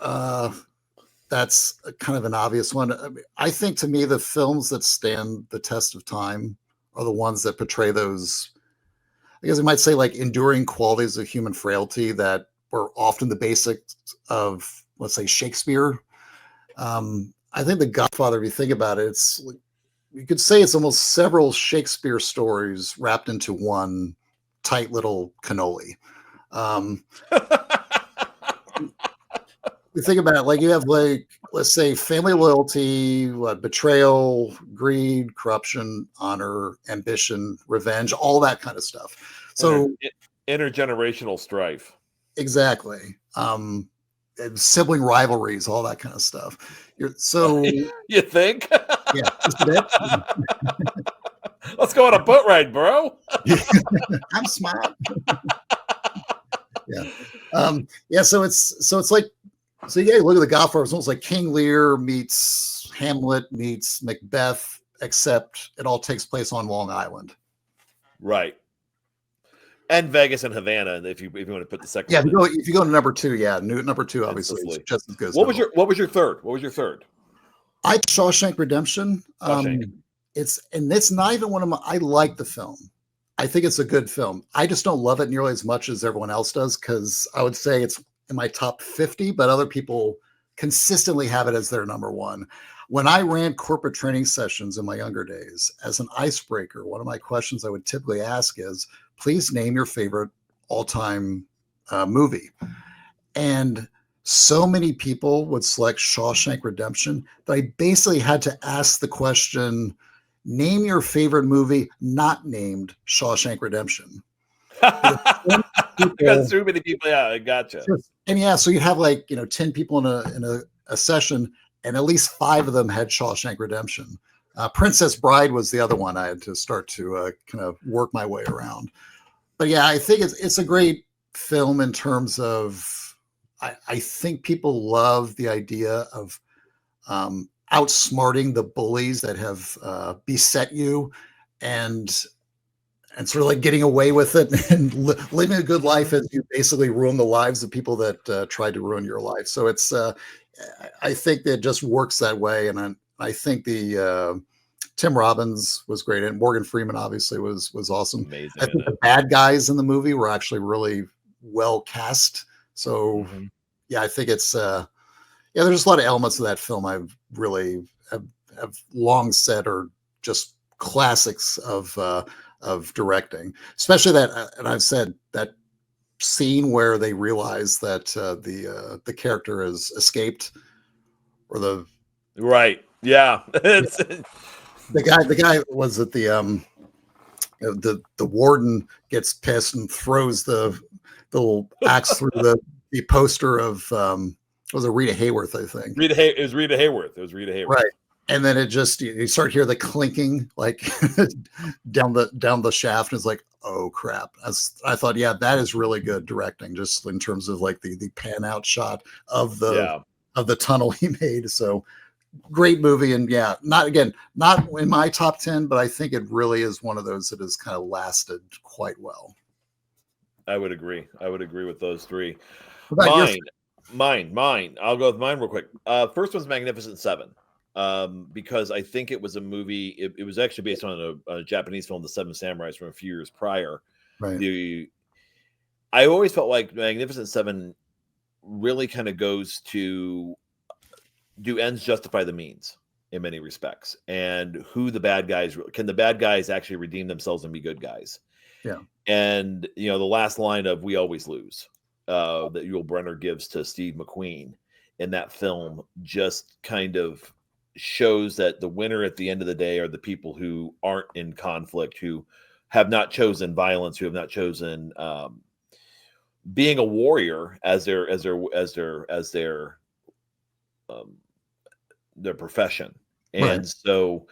That's kind of an obvious one. I think to me, the films that stand the test of time are the ones that portray those, I guess you might say, like enduring qualities of human frailty that were often the basics of, let's say, Shakespeare. I think The Godfather, if you think about it, you could say it's almost several Shakespeare stories wrapped into one tight little cannoli. You think about it, like you have, like, let's say, family loyalty, betrayal, greed, corruption, honor, ambition, revenge, all that kind of stuff. So intergenerational strife. Exactly. And sibling rivalries, all that kind of stuff. You think? Yeah. Just a bit. Let's go on a boat ride, bro. I'm smart. Yeah. So it's like, so yeah, look at The Godfather. It's almost like King Lear meets Hamlet meets Macbeth, except it all takes place on Long Island. Right. And Vegas and Havana, if you want to put the second. Yeah, if you go to number two, number two obviously is just as good. What was your third? I Shawshank Redemption. It's not even one of my. I like the film. I think it's a good film. I just don't love it nearly as much as everyone else does, because I would say it's in my top 50, but other people consistently have it as their number one. When I ran corporate training sessions in my younger days, as an icebreaker, one of my questions I would typically ask is, please name your favorite all-time movie. And so many people would select Shawshank Redemption that I basically had to ask the question, name your favorite movie not named Shawshank Redemption. Because too many people. Yeah, I gotcha. And so you have 10 people in a session, and at least 5 of them had Shawshank Redemption. Princess Bride was the other one I had to start to kind of work my way around. But yeah, I think it's a great film in terms of, I think people love the idea of outsmarting the bullies that have beset you, and sort of like getting away with it and living a good life as you basically ruin the lives of people that tried to ruin your life. So it's, I think that just works that way. And I think the Tim Robbins was great, and Morgan Freeman obviously was awesome. Amazing, I think the bad guys in the movie were actually really well cast. So yeah, I think it's there's just a lot of elements of that film I've really have long said are just classics of directing, especially that, and I've said that scene where they realize that the character has escaped, or the guy was at the warden gets pissed and throws the little axe through the poster of was it Rita Hayworth, I think. It was Rita Hayworth. Right. And then it just, you start hear the clinking like down the shaft, and it's like, oh crap. I thought, yeah, that is really good directing, just in terms of like the pan out shot of the tunnel he made. So great movie. And yeah, not in my top 10, but I think it really is one of those that has kind of lasted quite well. I would agree with those three. Mine. I'll go with mine real quick. First one's Magnificent Seven. Because I think it was a movie. It was actually based on a Japanese film, The Seven Samurais, from a few years prior. Right. I always felt like Magnificent Seven really kind of goes to do ends justify the means in many respects, and who the bad guys can the bad guys actually redeem themselves and be good guys. Yeah. And the last line of "We always lose." that Yul Brynner gives to Steve McQueen in that film just kind of shows that the winner at the end of the day are the people who aren't in conflict, who have not chosen violence, who have not chosen being a warrior as their profession. And Right. so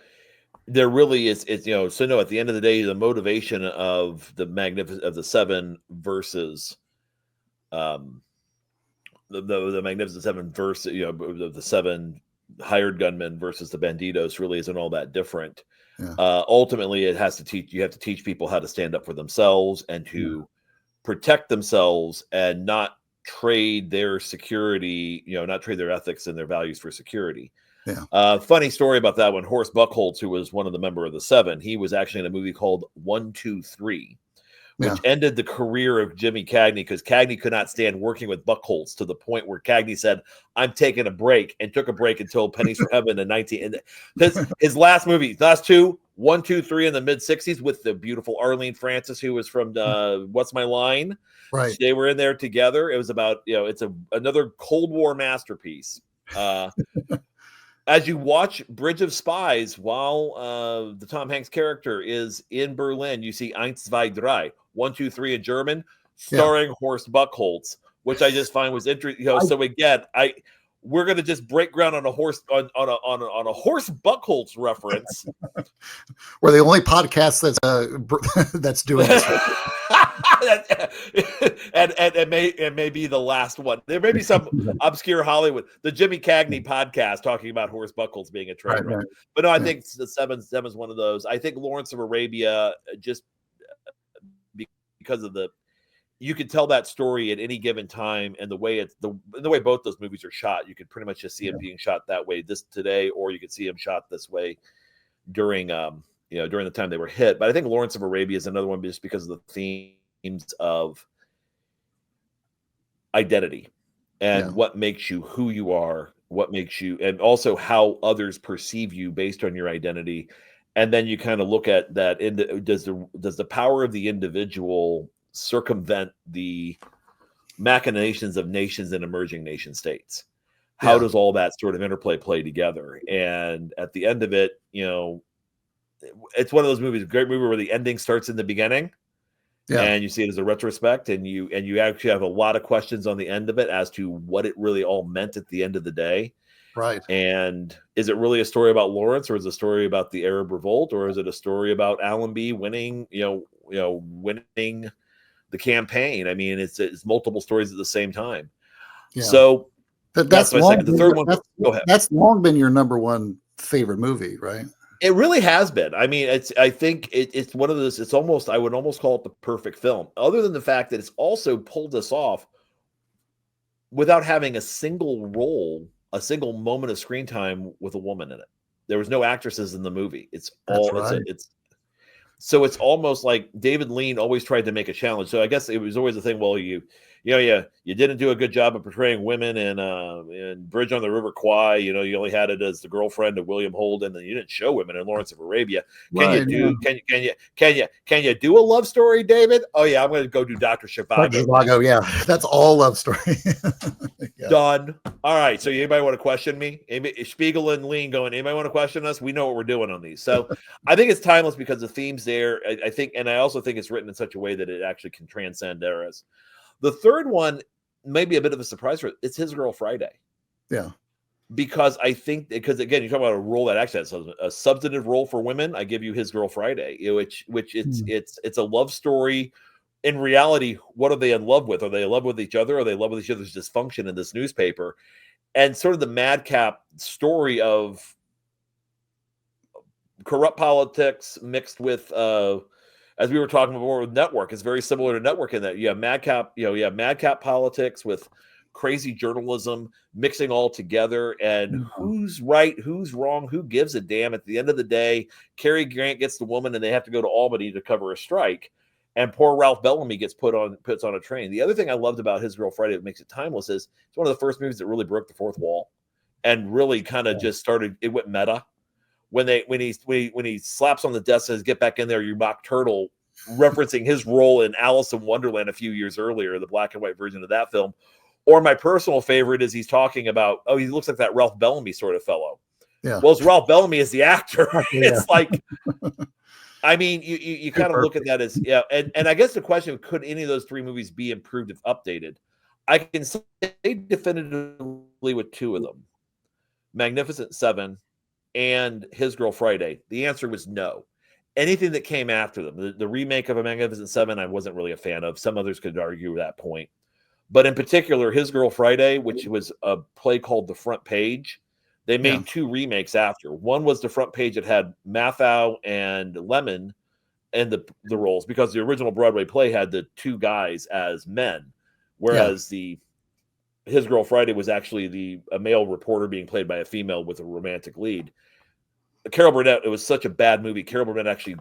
there really is, it's, so no, at the end of the day, the motivation of the Seven versus the Magnificent Seven versus, the seven hired gunmen versus the banditos really isn't all that different. Yeah. Ultimately, you have to teach people how to stand up for themselves and to protect themselves and not trade their security, not trade their ethics and their values for security. Yeah. Funny story about that one. Horst Buchholz, who was one of the member of the Seven, he was actually in a movie called 1, 2, 3, which ended the career of Jimmy Cagney because Cagney could not stand working with Buchholz to the point where Cagney said, "I'm taking a break," and took a break until Pennies for Heaven in 19. And his last movie, last two, 1, 2, 3 in the mid 60s with the beautiful Arlene Francis, who was from What's My Line? Right. They were in there together. It was about, it's another Cold War masterpiece. As you watch Bridge of Spies, while the Tom Hanks character is in Berlin, you see Eins, zwei, drei, 1, 2, 3 in German, starring Horst Buchholz, which I just find was interesting. So again, we're going to just break ground on a Horst on a Horst Buchholz reference. We're the only podcast that's doing this. and it may be the last one. There may be some obscure Hollywood, the Jimmy Cagney podcast talking about Horst Buchholz being a train wreck. Right. But no, I think the Seven's one of those. I think Lawrence of Arabia, just because of you could tell that story at any given time, and the way the way both those movies are shot, you could pretty much just see him being shot that way today, or you could see him shot this way during during the time they were hit. But I think Lawrence of Arabia is another one just because of the themes of identity and what makes you who you are, what makes you, and also how others perceive you based on your identity. And then you kind of look at that. Does the power of the individual circumvent the machinations of nations and emerging nation states? How does all that sort of interplay play together? And at the end of it, it's one of those movies, a great movie where the ending starts in the beginning, and you see it as a retrospect, and you actually have a lot of questions on the end of it as to what it really all meant at the end of the day. Right. And is it really a story about Lawrence, or is it a story about the Arab Revolt, or is it a story about Allenby winning, winning the campaign? I mean, it's multiple stories at the same time. Yeah. So that's the third one. Go ahead. That's long been your number one favorite movie, right? It really has been. I mean, I think it's one of those. It's almost, I would almost call it the perfect film, other than the fact that it's also pulled us off without having a single role, a single moment of screen time with a woman in it. There was no actresses in the movie. It's all right. So it's almost like David Lean always tried to make a challenge. So I guess it was always the thing. Well, you didn't do a good job of portraying women in Bridge on the River Kwai. You only had it as the girlfriend of William Holden, and you didn't show women in Lawrence of Arabia. Can you do a love story, David? Oh yeah, I'm going to go do Dr. Zhivago. Yeah, that's all love story. Done. All right. So anybody want to question me? Spiegel and Lean going, anybody want to question us? We know what we're doing on these. So I think it's timeless because the themes there, I think, and I also think it's written in such a way that it actually can transcend eras. The third one may be a bit of a surprise for it. It's His Girl Friday. Yeah. Because again, you talk about a role that actually has a substantive role for women. I give you His Girl Friday, which it's a love story. In reality, what are they in love with? Are they in love with each other? Are they in love with each other's dysfunction in this newspaper? And sort of the madcap story of corrupt politics mixed with, as we were talking before with Network, is very similar to Network in that you have madcap politics with crazy journalism mixing all together, and who's right, who's wrong, who gives a damn? At the end of the day, Cary Grant gets the woman, and they have to go to Albany to cover a strike. And poor Ralph Bellamy puts on a train. The other thing I loved about His Girl Friday that makes it timeless is it's one of the first movies that really broke the fourth wall and really kind of just started. It went meta when he slaps on the desk and says, "Get back in there, you mock turtle." referencing his role in Alice in Wonderland a few years earlier, the black and white version of that film. Or my personal favorite is he's talking about, oh, he looks like that Ralph Bellamy sort of fellow. Yeah. Well, it's Ralph Bellamy as the actor. Yeah. It's like, I mean, you kind of look at that as, yeah. And I guess the question, could any of those three movies be improved if updated? I can say definitively with two of them, Magnificent Seven and His Girl Friday. The answer was no. Anything that came after them, the remake of A Magnificent Seven, I wasn't really a fan of. Some others could argue that point. But in particular, His Girl Friday, which was a play called The Front Page, they made two remakes after. One was The Front Page that had Mathau and Lemon in the roles, because the original Broadway play had the two guys as men, whereas the His Girl Friday was actually a male reporter being played by a female with a romantic lead. Carol Burnett, it was such a bad movie. Carol Burnett actually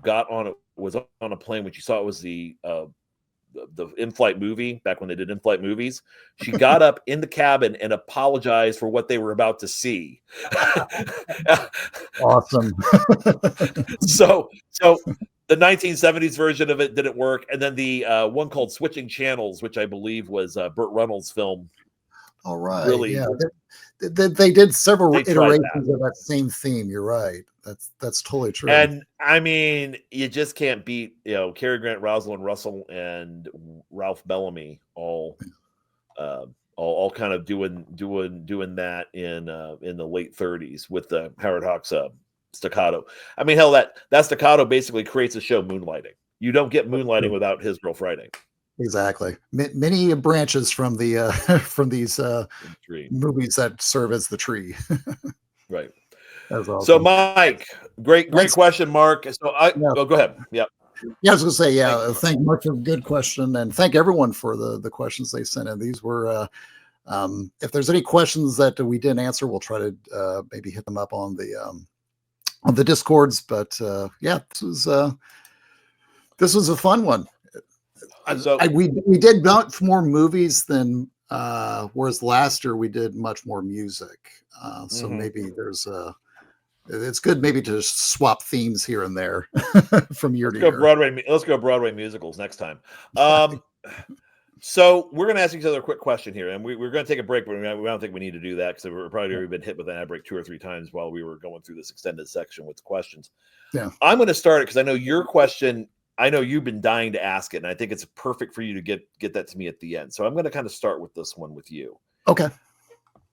was on a plane when she saw it was the in-flight movie, back when they did in-flight movies. She got up in the cabin and apologized for what they were about to see. Awesome. So the 1970s version of it didn't work. And then the one called Switching Channels, which I believe was Burt Reynolds' film. All right. Really, yeah. They did several iterations of that same theme. You're right. That's totally true. And I mean, you just can't beat, Cary Grant, Rosalind Russell, and Ralph Bellamy all kind of doing that in the late 30s with the Howard Hawks staccato. I mean, hell, that staccato basically creates a show, Moonlighting. You don't get Moonlighting without His Girl Friday. Exactly. Many branches from the from these movies that serve as the tree. Right. That's awesome. So, Mike, great question, Mark. So go ahead. Yeah. Yeah, I was going to say, thank Mark for a good question, and thank everyone for the questions they sent in. These were, if there's any questions that we didn't answer, we'll try to maybe hit them up on the Discords. But this was a fun one. We did much more movies than whereas last year we did much more music. So maybe there's it's good maybe to swap themes here and there from year to year. Let's go Broadway musicals next time. So we're going to ask each other a quick question here, and we're going to take a break, but we don't think we need to do that because we've probably already been hit with an ad break 2 or 3 times while we were going through this extended section with questions. Yeah, I'm going to start it because I know your question. I know you've been dying to ask it, and I think it's perfect for you to get that to me at the end. So I'm going to kind of start with this one with you. Okay.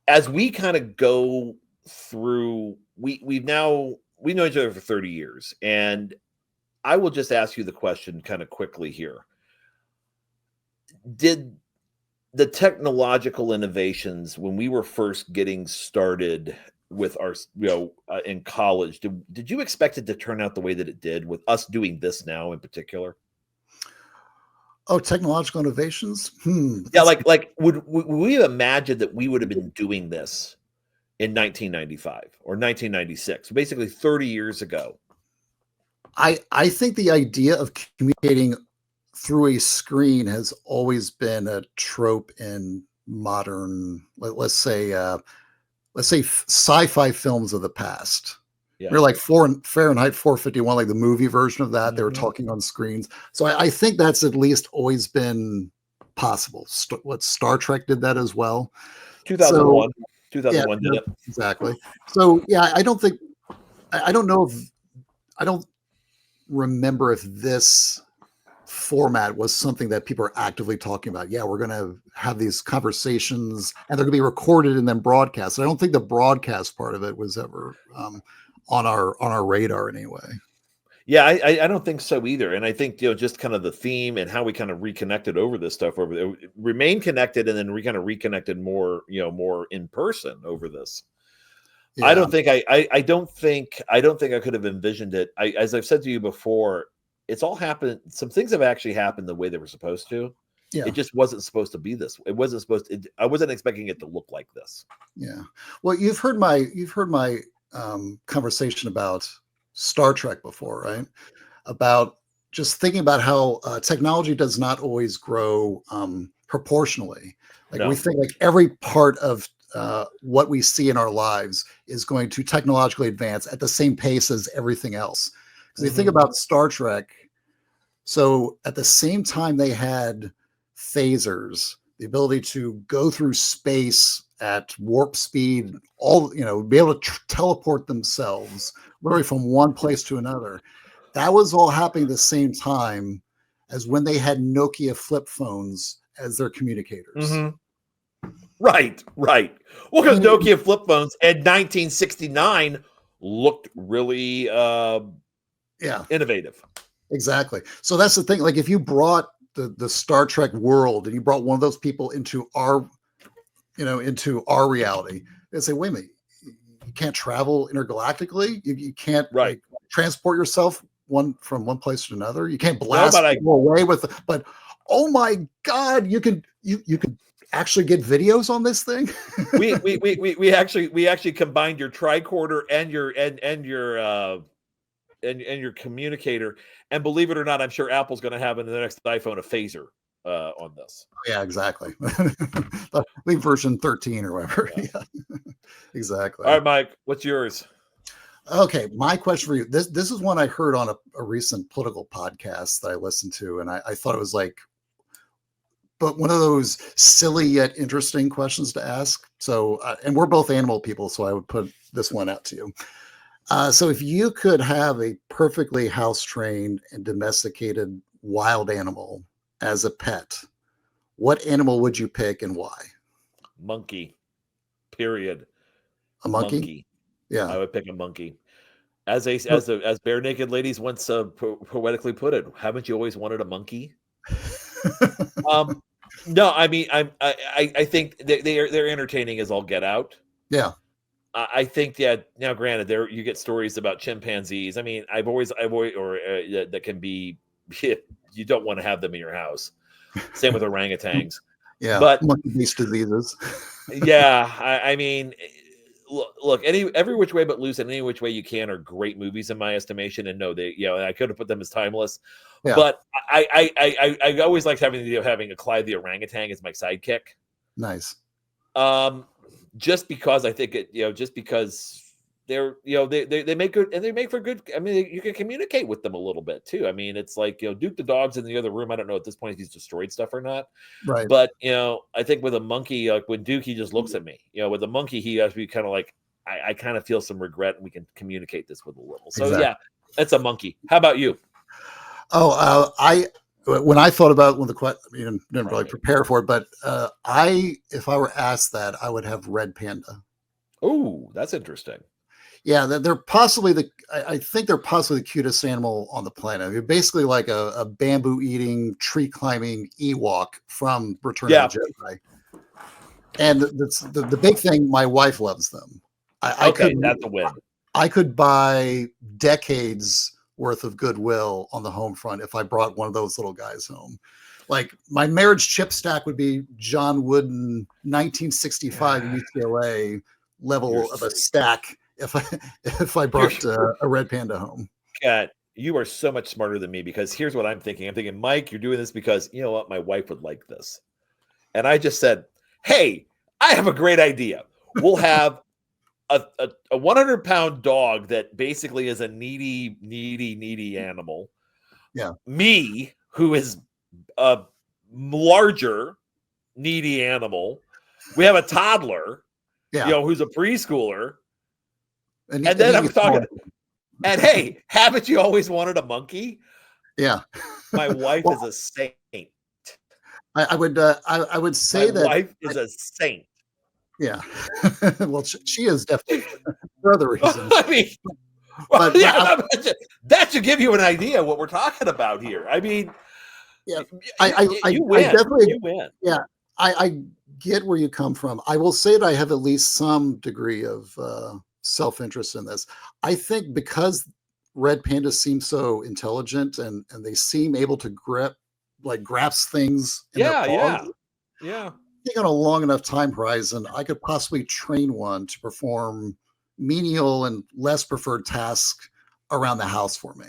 As we kind of go through, we know each other for 30 years, and I will just ask you the question kind of quickly here. Did the technological innovations when we were first getting started with our, in college, did you expect it to turn out the way that it did with us doing this now in particular? Oh, technological innovations. Yeah, like would we have imagined that we would have been doing this in 1995 or 1996, basically 30 years ago? I think the idea of communicating through a screen has always been a trope in modern, let's say sci-fi films of the past. Yeah. We're like Fahrenheit 451, like the movie version of that. They were talking on screens. So I think that's at least always been possible. What Star Trek did that as well. 2001 did it. Exactly. So yeah, I don't remember if this format was something that people are actively talking about. Yeah, we're going to have these conversations and they're going to be recorded and then broadcast. I don't think the broadcast part of it was ever on our radar anyway. Yeah, I don't think so either. And I think, just kind of the theme and how we kind of reconnected over this stuff over there, remain connected and then we kind of reconnected more, more in person over this. Yeah. I don't think I could have envisioned it. As I've said to you before, it's all happened. Some things have actually happened the way they were supposed to. Yeah. It just wasn't supposed to be this. It wasn't supposed to, I wasn't expecting it to look like this. Yeah. Well, you've heard my conversation about Star Trek before, right? About just thinking about how technology does not always grow proportionally. We think like every part of what we see in our lives is going to technologically advance at the same pace as everything else. Because you think about Star Trek, So at the same time, they had phasers, the ability to go through space at warp speed, be able to teleport themselves literally from one place to another. That was all happening at the same time as when they had Nokia flip phones as their communicators. Mm-hmm. Right. Well, because Nokia flip phones in 1969 looked really innovative. Exactly. So that's the thing. Like if you brought the Star Trek world and you brought one of those people into our reality, they say, wait a minute, you can't travel intergalactically. You can't transport yourself from one place to another. You can't blast people away but oh my God, you can actually get videos on this thing. we actually combined your tricorder and your communicator, and believe it or not, I'm sure Apple's going to have in the next iPhone a phaser on this. Yeah, exactly. I think version 13 or whatever. Yeah, exactly. All right, Mike, what's yours? Okay, my question for you. This is one I heard on a recent political podcast that I listened to, and I thought it was but one of those silly yet interesting questions to ask. So, and we're both animal people, so I would put this one out to you. So if you could have a perfectly house-trained and domesticated wild animal as a pet, what animal would you pick and why? Monkey. Period. A monkey? Yeah. I would pick a monkey. As Bare Naked Ladies once poetically put it, haven't you always wanted a monkey? No, I mean, I think they're entertaining as all get out. Yeah. I think now granted, you get stories about chimpanzees. I mean, I've always that can be, you don't want to have them in your house. Same with orangutans. Yeah, but monkey-based diseases. Yeah, I mean, look, every which way but loose and any which way you can are great movies in my estimation. And no, I could have put them as timeless. Yeah. But I always liked having the idea of having a Clyde the orangutan as my sidekick. Nice. Just because I think just because they're, they make good, and they make for good. I mean, you can communicate with them a little bit too. I mean, it's like, Duke the dog's in the other room. I don't know at this point if he's destroyed stuff or not. Right. But, I think with a monkey, like when Duke, he just looks at me, with a monkey, he has to be kind of like, I kind of feel some regret, and we can communicate this with a little. So exactly. Yeah, that's a monkey. How about you? Oh, when I thought about the question, didn't really prepare for it, but if I were asked that, I would have red panda. Oh, that's interesting. Yeah, they're possibly I think they're possibly the cutest animal on the planet. They're basically like a bamboo eating, tree climbing Ewok from Return of the Jedi. And the big thing, my wife loves them. That's a win. I could buy decades worth of goodwill on the home front if I brought one of those little guys home. Like my marriage chip stack would be John Wooden 1965 UCLA level of a stack if I brought a red panda home. God, you are so much smarter than me, because here's what I'm thinking. I'm thinking, Mike, you're doing this because you know what, my wife would like this. And I just said, hey, I have a great idea. We'll have a 100-pound dog that basically is a needy animal. Yeah. Me, who is a larger, needy animal. We have a toddler, who's a preschooler. And then I'm talking, and hey, haven't you always wanted a monkey? Yeah. My wife is a saint. I would say my wife is a saint. Yeah. Well, she is definitely for other reasons. I mean, that should give you an idea what we're talking about here. I mean, yeah, you win. I definitely you win. Yeah, I get where you come from. I will say that I have at least some degree of self-interest in this. I think because red pandas seem so intelligent and they seem able to grasp things in their paws. Yeah. I think on a long enough time horizon, I could possibly train one to perform menial and less preferred tasks around the house for me.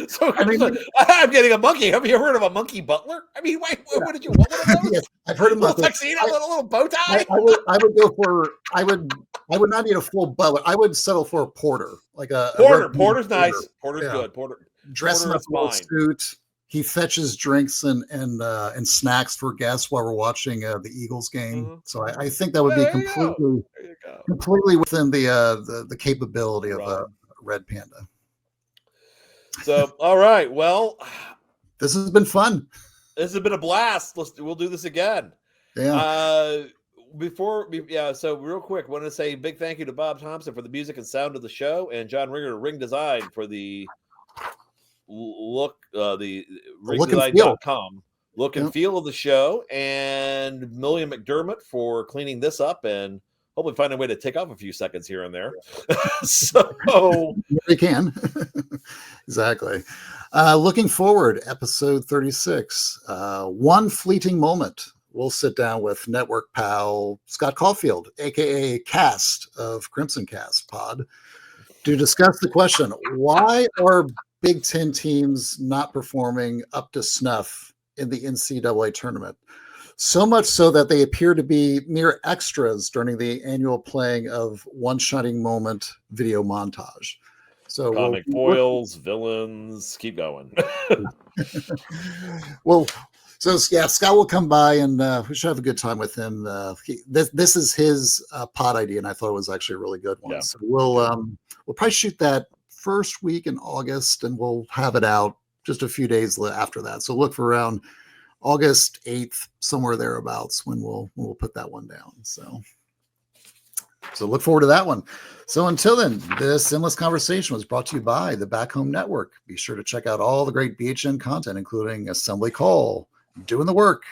So I'm getting a monkey. Have you heard of a monkey butler? I mean, what did you want? One of those? Yes, I've heard of little tuxedo, little bow tie. I would not need a full butler. I would settle for a porter, like a porter. Porter's nice. Porter's good. dressing up in a suit. He fetches drinks and snacks for guests while we're watching the Eagles game. Mm-hmm. So I think that would be completely within the capability of a Red Panda. So, all right. Well, this has been fun. This has been a blast. We'll do this again. Yeah. So real quick, want to say big thank you to Bob Thompson for the music and sound of the show, and John Ringer, Ring Design, for the ringdesign.com look and feel of the show, and Million McDermott for cleaning this up and hopefully find a way to take off a few seconds here and there. So we can. Exactly. Looking forward, episode 36. One fleeting moment. We'll sit down with network pal Scott Caulfield, aka Cast of Crimson Cast Pod, to discuss the question: why are Big Ten teams not performing up to snuff in the NCAA tournament? So much so that they appear to be mere extras during the annual playing of One Shining Moment video montage. So comic foils, villains, keep going. Well, so yeah, Scott will come by and we should have a good time with him. This is his pod idea, and I thought it was actually a really good one. Yeah. So we'll probably shoot that first week in August, and we'll have it out just a few days after that. So look for around August 8th, somewhere thereabouts, when we'll put that one down. So look forward to that one. So until then, this Endless Conversation was brought to you by the Back Home Network. Be sure to check out all the great BHN content, including Assembly Call, Doing the Work,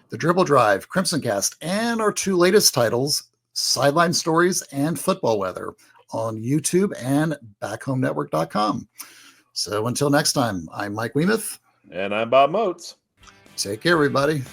The Dribble Drive, Crimson Cast, and our two latest titles, Sideline Stories and Football Weather, on YouTube and backhomenetwork.com. So until next time, I'm Mike Weemuth. And I'm Bob Moats. Take care, everybody.